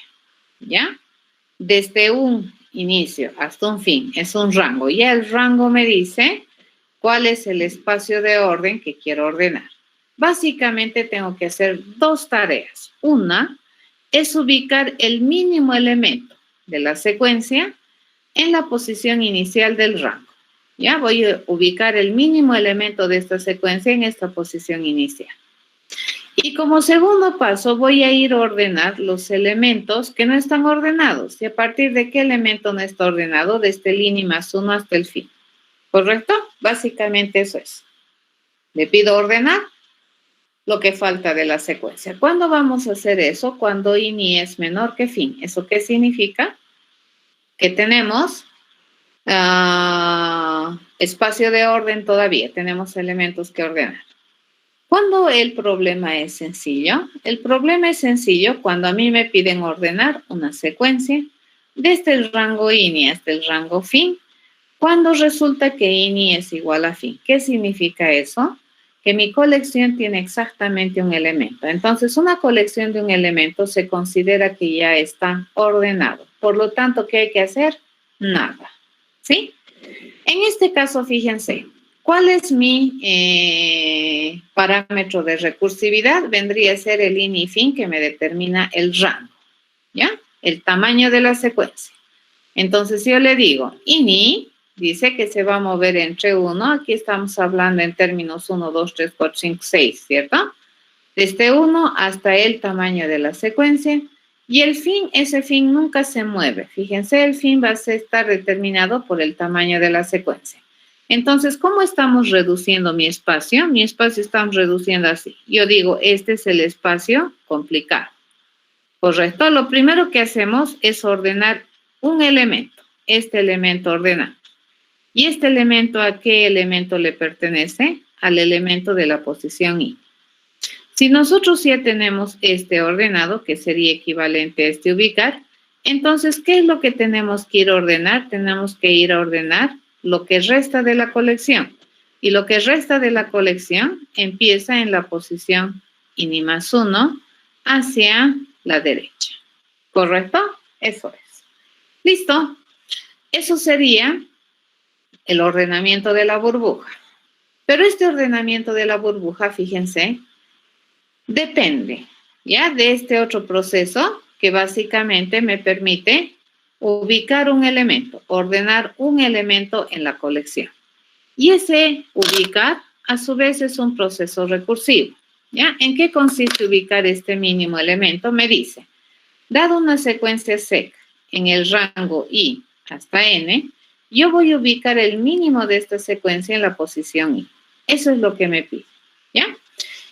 ¿ya? Desde un inicio hasta un fin, es un rango. Ya el rango me dice cuál es el espacio de orden que quiero ordenar. Básicamente tengo que hacer dos tareas. Una es ubicar el mínimo elemento de la secuencia en la posición inicial del rango. Ya voy a ubicar el mínimo elemento de esta secuencia en esta posición inicial. Y como segundo paso voy a ir a ordenar los elementos que no están ordenados. ¿Y a partir de qué elemento no está ordenado? Desde el ini más 1 hasta el fin. ¿Correcto? Básicamente eso es. Le pido ordenar lo que falta de la secuencia. ¿Cuándo vamos a hacer eso? Cuando ini es menor que fin. ¿Eso qué significa? Que tenemos espacio de orden todavía. Tenemos elementos que ordenar. ¿Cuándo el problema es sencillo? El problema es sencillo cuando a mí me piden ordenar una secuencia desde el rango ini hasta el rango fin, cuando resulta que ini es igual a fin. ¿Qué significa eso? Que mi colección tiene exactamente un elemento. Entonces, una colección de un elemento se considera que ya está ordenado. Por lo tanto, ¿qué hay que hacer? Nada. ¿Sí? En este caso, fíjense. ¿Cuál es mi parámetro de recursividad? Vendría a ser el ini fin que me determina el rango, ¿ya? El tamaño de la secuencia. Entonces, yo le digo, ini dice que se va a mover entre 1. Aquí estamos hablando en términos 1, 2, 3, 4, 5, 6, ¿cierto? Desde 1 hasta el tamaño de la secuencia. Y el fin, ese fin nunca se mueve. Fíjense, el fin va a estar determinado por el tamaño de la secuencia. Entonces, ¿cómo estamos reduciendo mi espacio? Mi espacio estamos reduciendo así. Yo digo, este es el espacio complicado. ¿Correcto? Lo primero que hacemos es ordenar un elemento. Este elemento ordenado. ¿Y este elemento a qué elemento le pertenece? Al elemento de la posición I. Si nosotros ya tenemos este ordenado, que sería equivalente a este ubicar, entonces, ¿qué es lo que tenemos que ir a ordenar? Tenemos que ir a ordenar lo que resta de la colección. Y lo que resta de la colección empieza en la posición ini más 1 hacia la derecha. ¿Correcto? Eso es. Listo. Eso sería el ordenamiento de la burbuja. Pero este ordenamiento de la burbuja, fíjense, depende, ¿ya? De este otro proceso que básicamente me permite ubicar un elemento, ordenar un elemento en la colección. Y ese ubicar, a su vez, es un proceso recursivo, ¿ya? ¿En qué consiste ubicar este mínimo elemento? Me dice, dado una secuencia SEC en el rango I hasta N, yo voy a ubicar el mínimo de esta secuencia en la posición I. Eso es lo que me pide, ¿ya?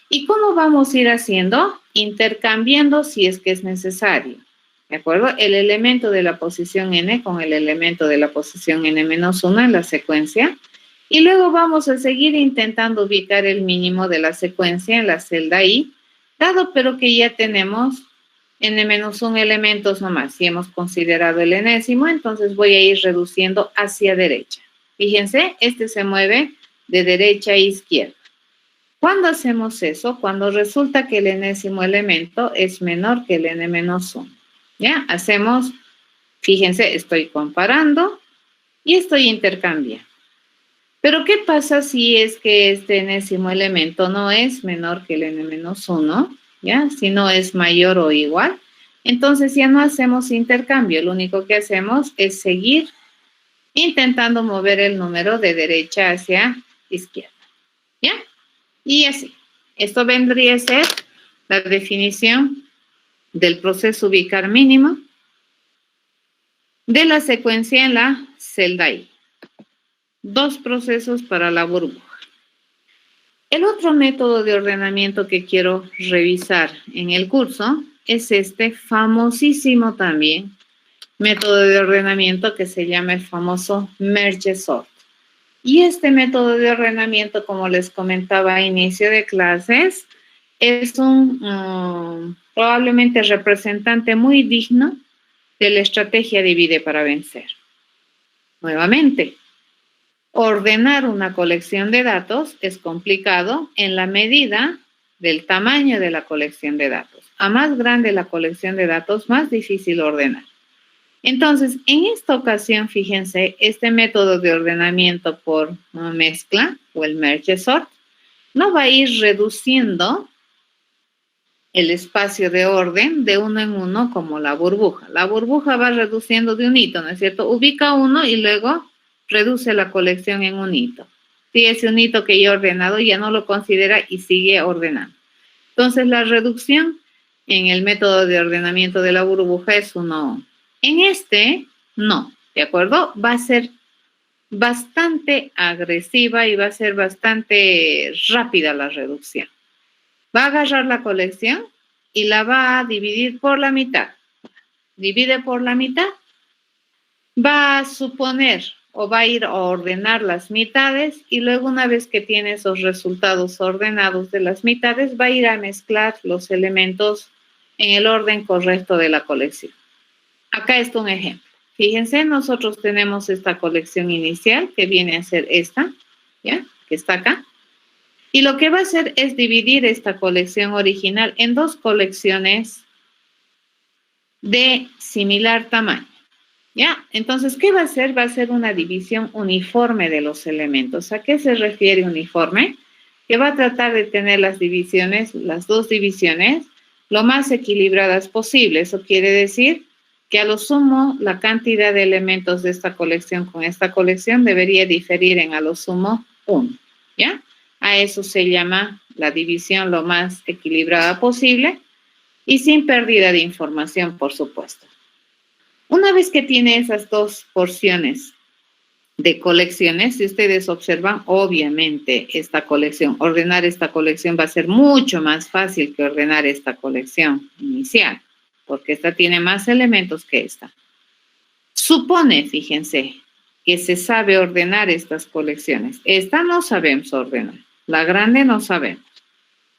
¿Y cómo vamos a ir haciendo? Intercambiando si es que es necesario, ¿de acuerdo? El elemento de la posición N con el elemento de la posición N-1 en la secuencia. Y luego vamos a seguir intentando ubicar el mínimo de la secuencia en la celda I, dado pero que ya tenemos N-1 elementos nomás. Si hemos considerado el enésimo, entonces voy a ir reduciendo hacia derecha. Fíjense, este se mueve de derecha a izquierda. ¿Cuándo hacemos eso? Cuando resulta que el enésimo elemento es menor que el N-1. ¿Ya? Hacemos, fíjense, estoy comparando y estoy intercambiando. Pero ¿qué pasa si es que este enésimo elemento no es menor que el N-1, ¿ya? Si no es mayor o igual, entonces ya no hacemos intercambio. Lo único que hacemos es seguir intentando mover el número de derecha hacia izquierda, ¿ya? Y así. Esto vendría a ser la definición del proceso ubicar mínimo de la secuencia en la celda I. Dos procesos para la burbuja. El otro método de ordenamiento que quiero revisar en el curso es este famosísimo también método de ordenamiento que se llama el famoso Merge Sort. Y este método de ordenamiento, como les comentaba a inicio de clases, es un probablemente representante muy digno de la estrategia divide para vencer. Nuevamente, ordenar una colección de datos es complicado en la medida del tamaño de la colección de datos. A más grande la colección de datos, más difícil ordenar. Entonces, en esta ocasión, fíjense, este método de ordenamiento por mezcla o el merge sort no va a ir reduciendo el espacio de orden de uno en uno como la burbuja. La burbuja va reduciendo de un hito, ¿no es cierto? Ubica uno y luego reduce la colección en un hito. Si ese un hito que yo he ordenado ya no lo considera y sigue ordenando. Entonces, la reducción en el método de ordenamiento de la burbuja es 1. En este, no, ¿de acuerdo? Va a ser bastante agresiva y va a ser bastante rápida la reducción. Va a agarrar la colección y la va a dividir por la mitad. Divide por la mitad. Va a suponer o va a ir a ordenar las mitades y luego una vez que tiene esos resultados ordenados de las mitades, va a ir a mezclar los elementos en el orden correcto de la colección. Acá está un ejemplo. Fíjense, nosotros tenemos esta colección inicial que viene a ser esta, ¿ya? Que está acá. Y lo que va a hacer es dividir esta colección original en dos colecciones de similar tamaño, ¿ya? Entonces, ¿qué va a hacer? Va a ser una división uniforme de los elementos. ¿A qué se refiere uniforme? Que va a tratar de tener las divisiones, las dos divisiones, lo más equilibradas posible. Eso quiere decir que a lo sumo la cantidad de elementos de esta colección con esta colección debería diferir en a lo sumo 1, ¿ya? A eso se llama la división lo más equilibrada posible y sin pérdida de información, por supuesto. Una vez que tiene esas dos porciones de colecciones, si ustedes observan, obviamente esta colección, ordenar esta colección va a ser mucho más fácil que ordenar esta colección inicial, porque esta tiene más elementos que esta. Supone, fíjense, que se sabe ordenar estas colecciones. Esta no sabemos ordenar, la grande no sabemos.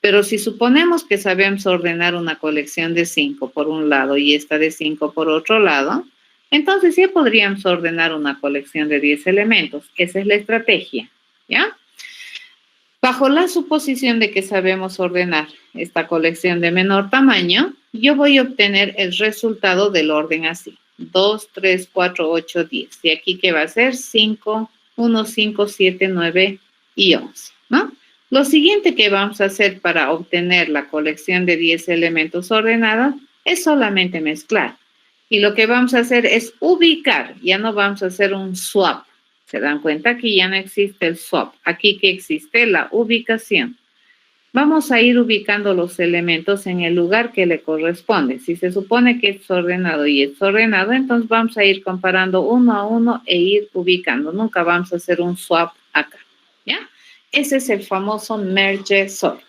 Pero si suponemos que sabemos ordenar una colección de 5 por un lado y esta de 5 por otro lado, entonces sí podríamos ordenar una colección de 10 elementos. Esa es la estrategia, ¿ya? Bajo la suposición de que sabemos ordenar esta colección de menor tamaño, yo voy a obtener el resultado del orden así. 2, 3, 4, 8, 10. Y aquí, ¿qué va a ser? 5, 1, 5, 7, 9 y 11, ¿no? Lo siguiente que vamos a hacer para obtener la colección de 10 elementos ordenados es solamente mezclar. Y lo que vamos a hacer es ubicar, ya no vamos a hacer un swap. ¿Se dan cuenta? Aquí ya no existe el swap. Aquí que existe la ubicación. Vamos a ir ubicando los elementos en el lugar que le corresponde. Si se supone que es ordenado y es ordenado, entonces vamos a ir comparando uno a uno e ir ubicando. Nunca vamos a hacer un swap acá, ¿ya? Ese es el famoso merge sort.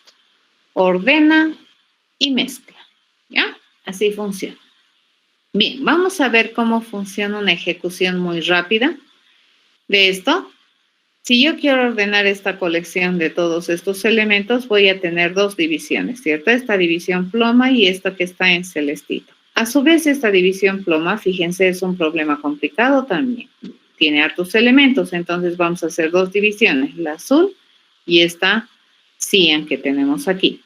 Ordena y mezcla, ¿ya? Así funciona. Bien, vamos a ver cómo funciona una ejecución muy rápida de esto. Si yo quiero ordenar esta colección de todos estos elementos, voy a tener dos divisiones, ¿cierto? Esta división ploma y esta que está en celestito. A su vez, esta división ploma, fíjense, es un problema complicado también. Tiene hartos elementos, entonces vamos a hacer dos divisiones, la azul y esta cian que tenemos aquí.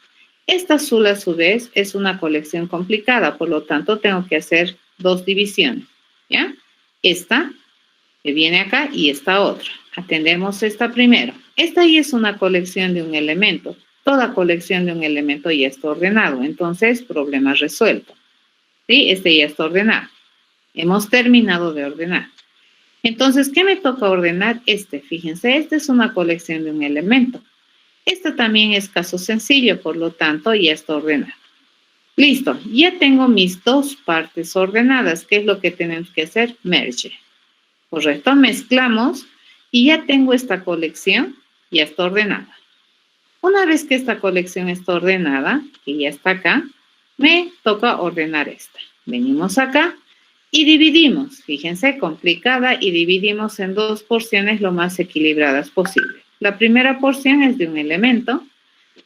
Esta azul, a su vez, es una colección complicada, por lo tanto, tengo que hacer dos divisiones, ¿ya? Esta que viene acá y esta otra. Atendemos esta primero. Esta ya es una colección de un elemento. Toda colección de un elemento ya está ordenado. Entonces, problema resuelto. ¿Sí? Este ya está ordenado. Hemos terminado de ordenar. Entonces, ¿qué me toca ordenar? Fíjense, esta es una colección de un elemento. Esta también es caso sencillo, por lo tanto, ya está ordenado. Listo, ya tengo mis dos partes ordenadas. ¿Qué es lo que tenemos que hacer? Merge. Correcto, mezclamos y ya tengo esta colección, ya está ordenada. Una vez que esta colección está ordenada, que ya está acá, me toca ordenar esta. Venimos acá y dividimos, fíjense, complicada, y dividimos en dos porciones lo más equilibradas posible. La primera porción es de un elemento,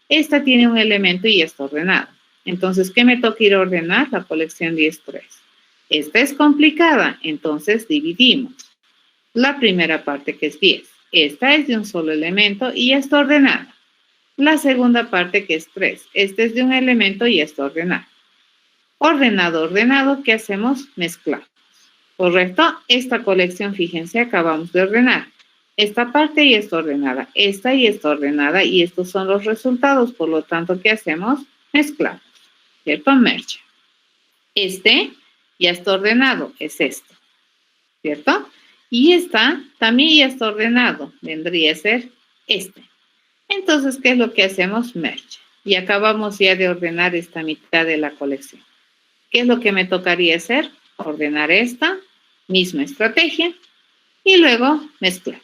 esta tiene un elemento y ya está ordenado. Entonces, ¿qué me toca ir a ordenar? La colección 10-3. Esta es complicada, entonces dividimos. La primera parte, que es 10. Esta es de un solo elemento y ya está ordenada. La segunda parte, que es 3. Este es de un elemento y ya está ordenado. Ordenado, ordenado, ¿qué hacemos? Mezclamos. ¿Correcto? Esta colección, fíjense, acabamos de ordenar. Esta parte ya está ordenada. Esta ya está ordenada y estos son los resultados. Por lo tanto, ¿qué hacemos? Mezclamos. ¿Cierto? Merge. Este ya está ordenado. Es esto. ¿Cierto? Y esta también ya está ordenado, vendría a ser este. Entonces, ¿qué es lo que hacemos? Merge. Y acabamos ya de ordenar esta mitad de la colección. ¿Qué es lo que me tocaría hacer? Ordenar esta, misma estrategia, y luego mezclar.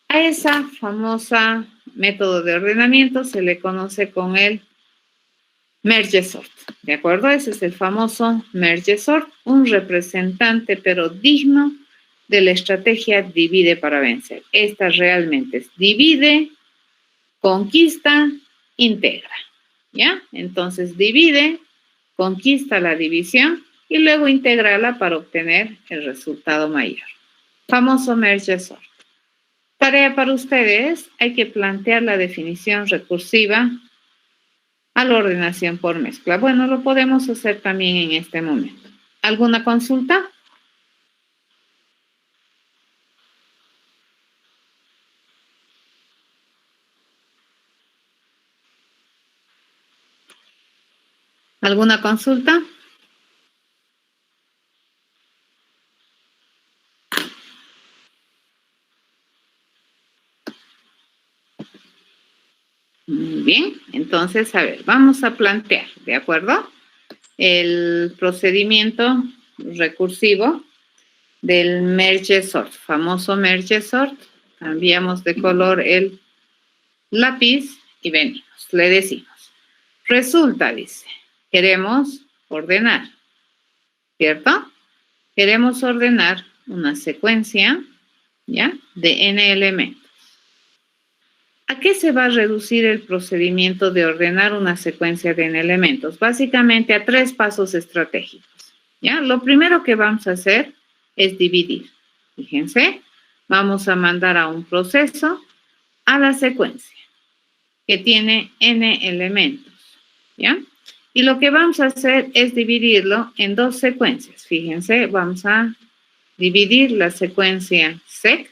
A esa famosa método de ordenamiento se le conoce con el merge sort. ¿De acuerdo? Ese es el famoso merge sort, un representante pero digno de la estrategia divide para vencer. Esta realmente es divide, conquista, integra. ¿Ya? Entonces divide, conquista la división y luego integrala para obtener el resultado mayor. Famoso merge sort. Tarea para ustedes, hay que plantear la definición recursiva a la ordenación por mezcla. Bueno, lo podemos hacer también en este momento. ¿Alguna consulta? ¿Alguna consulta? Muy bien, entonces, a ver, vamos a plantear, ¿de acuerdo? El procedimiento recursivo del merge sort, famoso merge sort. Cambiamos de color el lápiz y venimos, le decimos. Resulta, dice, queremos ordenar, ¿cierto? Queremos ordenar una secuencia, ¿ya? De n elementos. ¿A qué se va a reducir el procedimiento de ordenar una secuencia de n elementos? Básicamente a 3 pasos estratégicos, ¿ya? Lo primero que vamos a hacer es dividir. Fíjense, vamos a mandar a un proceso a la secuencia que tiene n elementos, ¿ya? Y lo que vamos a hacer es dividirlo en dos secuencias. Fíjense, vamos a dividir la secuencia sec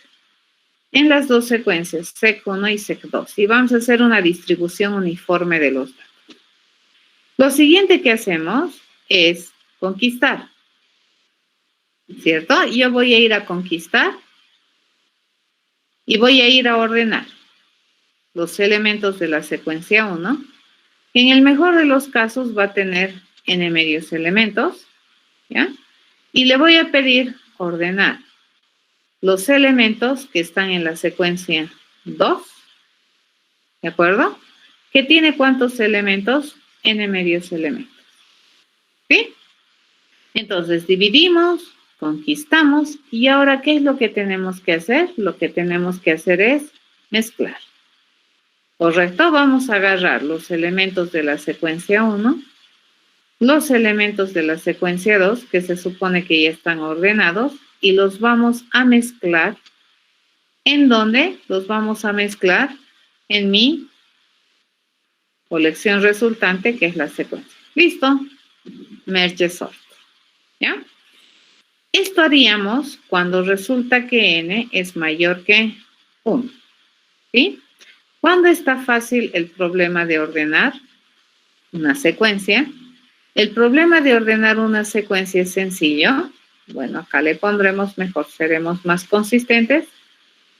en las dos secuencias, sec1 y sec2. Y vamos a hacer una distribución uniforme de los datos. Lo siguiente que hacemos es conquistar, ¿cierto? Yo voy a ir a conquistar y voy a ir a ordenar los elementos de la secuencia 1. En el mejor de los casos va a tener n medios elementos, ¿ya? Y le voy a pedir ordenar los elementos que están en la secuencia 2, ¿de acuerdo? ¿Que tiene cuántos elementos? N medios elementos, ¿sí? Entonces dividimos, conquistamos, y ahora ¿qué es lo que tenemos que hacer? Lo que tenemos que hacer es mezclar. Correcto, vamos a agarrar los elementos de la secuencia 1, los elementos de la secuencia 2, que se supone que ya están ordenados, y los vamos a mezclar. ¿En dónde? Los vamos a mezclar en mi colección resultante, que es la secuencia. ¿Listo? Merge sort. ¿Ya? Esto haríamos cuando resulta que n es mayor que 1. ¿Sí? ¿Cuándo está fácil el problema de ordenar una secuencia? El problema de ordenar una secuencia es sencillo. Bueno, acá le pondremos mejor, seremos más consistentes.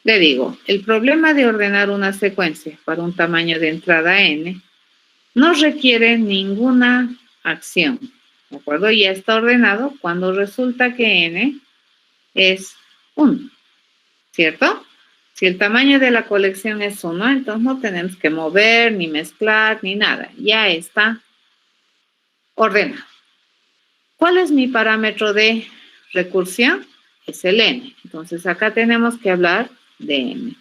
Le digo, el problema de ordenar una secuencia para un tamaño de entrada n no requiere ninguna acción, ¿de acuerdo? Ya está ordenado cuando resulta que n es 1, ¿cierto? Si el tamaño de la colección es 1, entonces no tenemos que mover, ni mezclar, ni nada. Ya está ordenado. ¿Cuál es mi parámetro de recursión? Es el n. Entonces acá tenemos que hablar de n.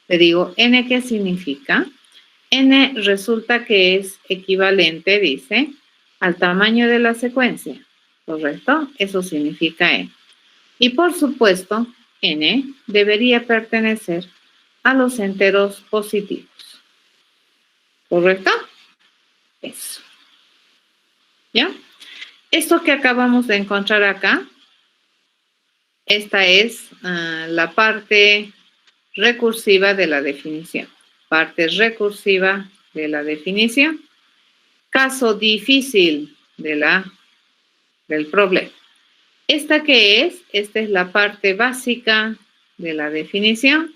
Le digo, ¿n qué significa? N resulta que es equivalente, dice, al tamaño de la secuencia, ¿correcto? Eso significa n. Y por supuesto, n debería pertenecer a los enteros positivos, ¿correcto? Eso. ¿Ya? Esto que acabamos de encontrar acá, esta es la parte recursiva de la definición. Parte recursiva de la definición. Caso difícil del problema. ¿Esta qué es? Esta es la parte básica de la definición.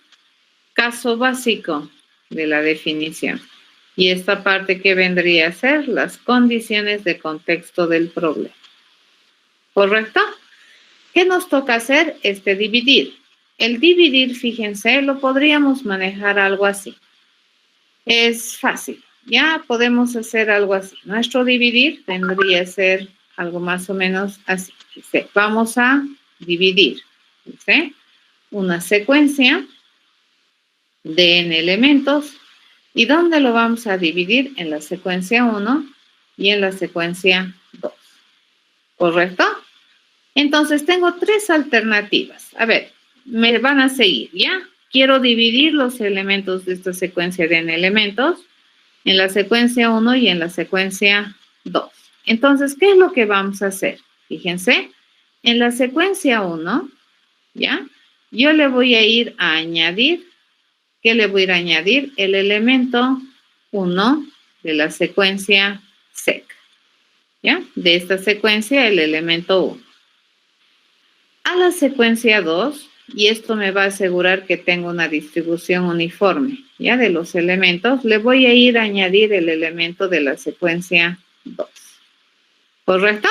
Caso básico de la definición. Y esta parte que vendría a ser las condiciones de contexto del problema. ¿Correcto? ¿Qué nos toca hacer? Dividir. El dividir, fíjense, lo podríamos manejar algo así. Es fácil. Ya podemos hacer algo así. Nuestro dividir tendría que ser algo más o menos así. Dice, vamos a dividir, dice, una secuencia de n elementos. ¿Y dónde lo vamos a dividir? En la secuencia 1 y en la secuencia 2. ¿Correcto? Entonces tengo tres alternativas. A ver, me van a seguir, ¿ya? Quiero dividir los elementos de esta secuencia de n elementos en la secuencia 1 y en la secuencia 2. Entonces, ¿qué es lo que vamos a hacer? Fíjense, en la secuencia 1, ¿ya? Yo le voy a ir a añadir, ¿qué le voy a ir a añadir? El elemento 1 de la secuencia sec, ¿ya? De esta secuencia, el elemento 1. A la secuencia 2, y esto me va a asegurar que tengo una distribución uniforme, ¿ya? De los elementos, le voy a ir a añadir el elemento de la secuencia 2. ¿Correcto?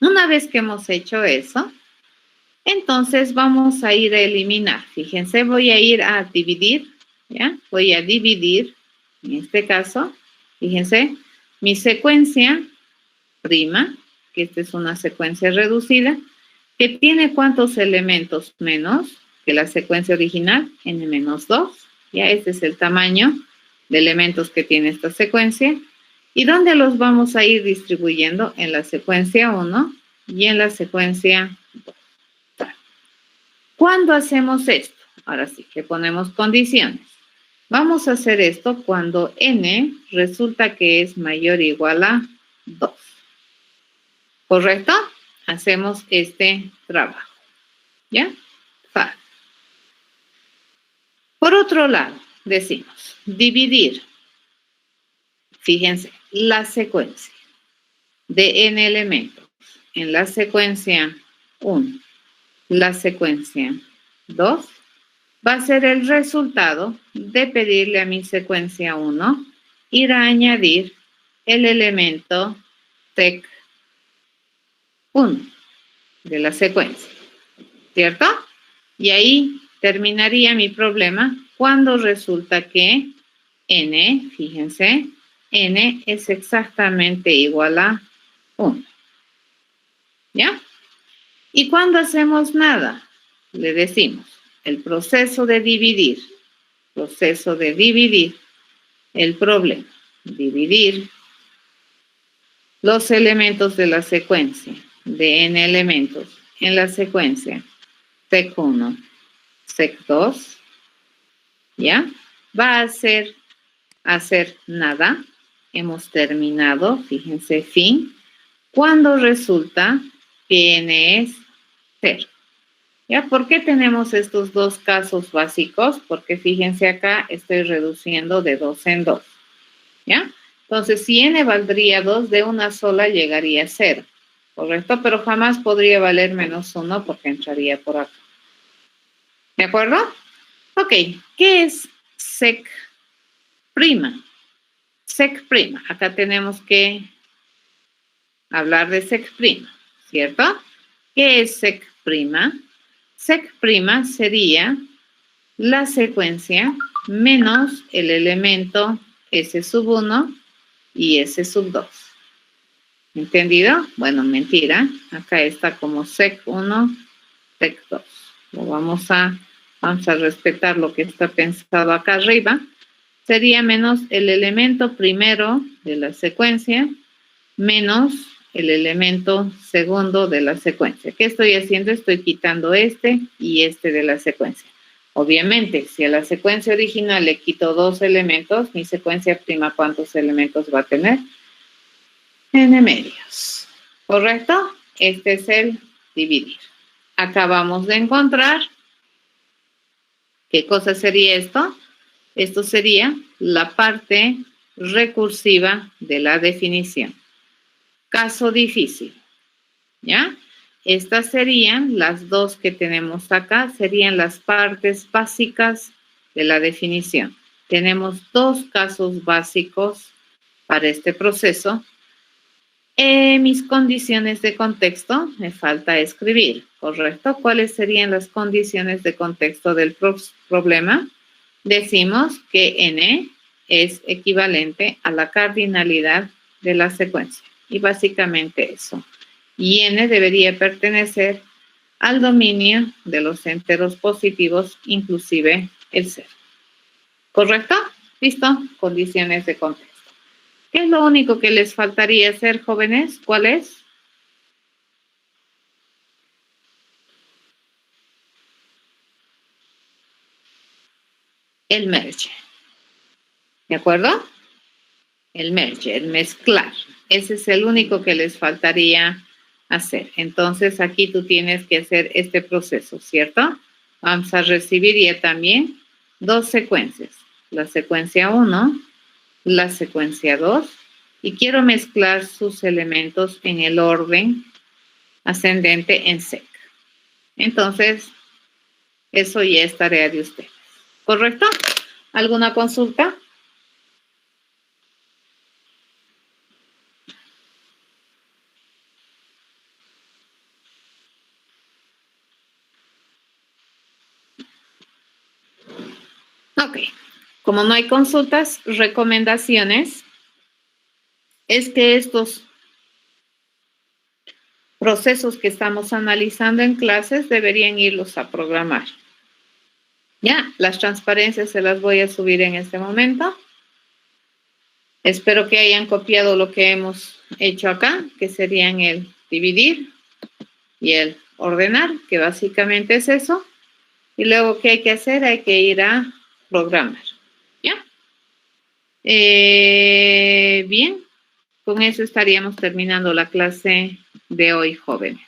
Una vez que hemos hecho eso, entonces vamos a ir a eliminar. Fíjense, voy a ir a dividir, ¿ya? Voy a dividir, en este caso, fíjense, mi secuencia prima, que esta es una secuencia reducida, que tiene ¿cuántos elementos menos que la secuencia original? n-2, ¿ya? Este es el tamaño de elementos que tiene esta secuencia. ¿Y dónde los vamos a ir distribuyendo? En la secuencia 1 y en la secuencia 2. ¿Cuándo hacemos esto? Ahora sí, que ponemos condiciones. Vamos a hacer esto cuando n resulta que es mayor o igual a 2. ¿Correcto? Hacemos este trabajo. ¿Ya? Fácil. Por otro lado, decimos dividir. Fíjense, la secuencia de n elementos en la secuencia 1, la secuencia 2, va a ser el resultado de pedirle a mi secuencia 1 ir a añadir el elemento sec 1 de la secuencia, ¿cierto? Y ahí terminaría mi problema cuando resulta que n, fíjense, n es exactamente igual a 1. ¿Ya? Y cuando hacemos nada, le decimos el proceso de dividir el problema, dividir los elementos de la secuencia de n elementos en la secuencia sec1, sec2, ¿ya? Va a hacer nada. Hemos terminado, fíjense, fin, cuando resulta que n es 0. ¿Ya? ¿Por qué tenemos estos dos casos básicos? Porque fíjense acá, estoy reduciendo de 2 en 2. ¿Ya? Entonces, si n valdría 2, de una sola llegaría a 0. ¿Correcto? Pero jamás podría valer menos 1 porque entraría por acá. ¿De acuerdo? Ok, ¿qué es sec prima? Sec prima, acá tenemos que hablar de sec prima, ¿cierto? ¿Qué es sec prima? Sec prima sería la secuencia menos el elemento S sub 1 y S sub 2. ¿Entendido? Bueno, mentira. Acá está como sec 1, sec 2. Vamos a respetar lo que está pensado acá arriba. Sería menos el elemento primero de la secuencia menos el elemento segundo de la secuencia. ¿Qué estoy haciendo? Estoy quitando este y este de la secuencia. Obviamente, si a la secuencia original le quito 2 elementos, mi secuencia prima, ¿cuántos elementos va a tener? N medios. ¿Correcto? Este es el dividir. Acabamos de encontrar. ¿Qué cosa sería esto? Esto sería la parte recursiva de la definición. Caso difícil, ¿ya? Estas serían las dos que tenemos acá, serían las partes básicas de la definición. Tenemos dos casos básicos para este proceso. Mis condiciones de contexto, me falta escribir, ¿correcto? ¿Cuáles serían las condiciones de contexto del problema? Decimos que n es equivalente a la cardinalidad de la secuencia. Y básicamente eso. Y n debería pertenecer al dominio de los enteros positivos, inclusive el 0. ¿Correcto? ¿Listo? Condiciones de contexto. ¿Qué es lo único que les faltaría hacer, jóvenes? ¿Cuál es? El merge. ¿De acuerdo? El merge, el mezclar. Ese es el único que les faltaría hacer. Entonces, aquí tú tienes que hacer este proceso, ¿cierto? Vamos a recibir ya también dos secuencias. La secuencia 1, la secuencia 2. Y quiero mezclar sus elementos en el orden ascendente en sec. Entonces, eso ya es tarea de ustedes. ¿Correcto? ¿Alguna consulta? Ok. Como no hay consultas, recomendaciones es que estos procesos que estamos analizando en clases deberían irlos a programar. Ya, las transparencias se las voy a subir en este momento. Espero que hayan copiado lo que hemos hecho acá, que serían el dividir y el ordenar, que básicamente es eso. Y luego, ¿qué hay que hacer? Hay que ir a programar. Bien, con eso estaríamos terminando la clase de hoy, jóvenes.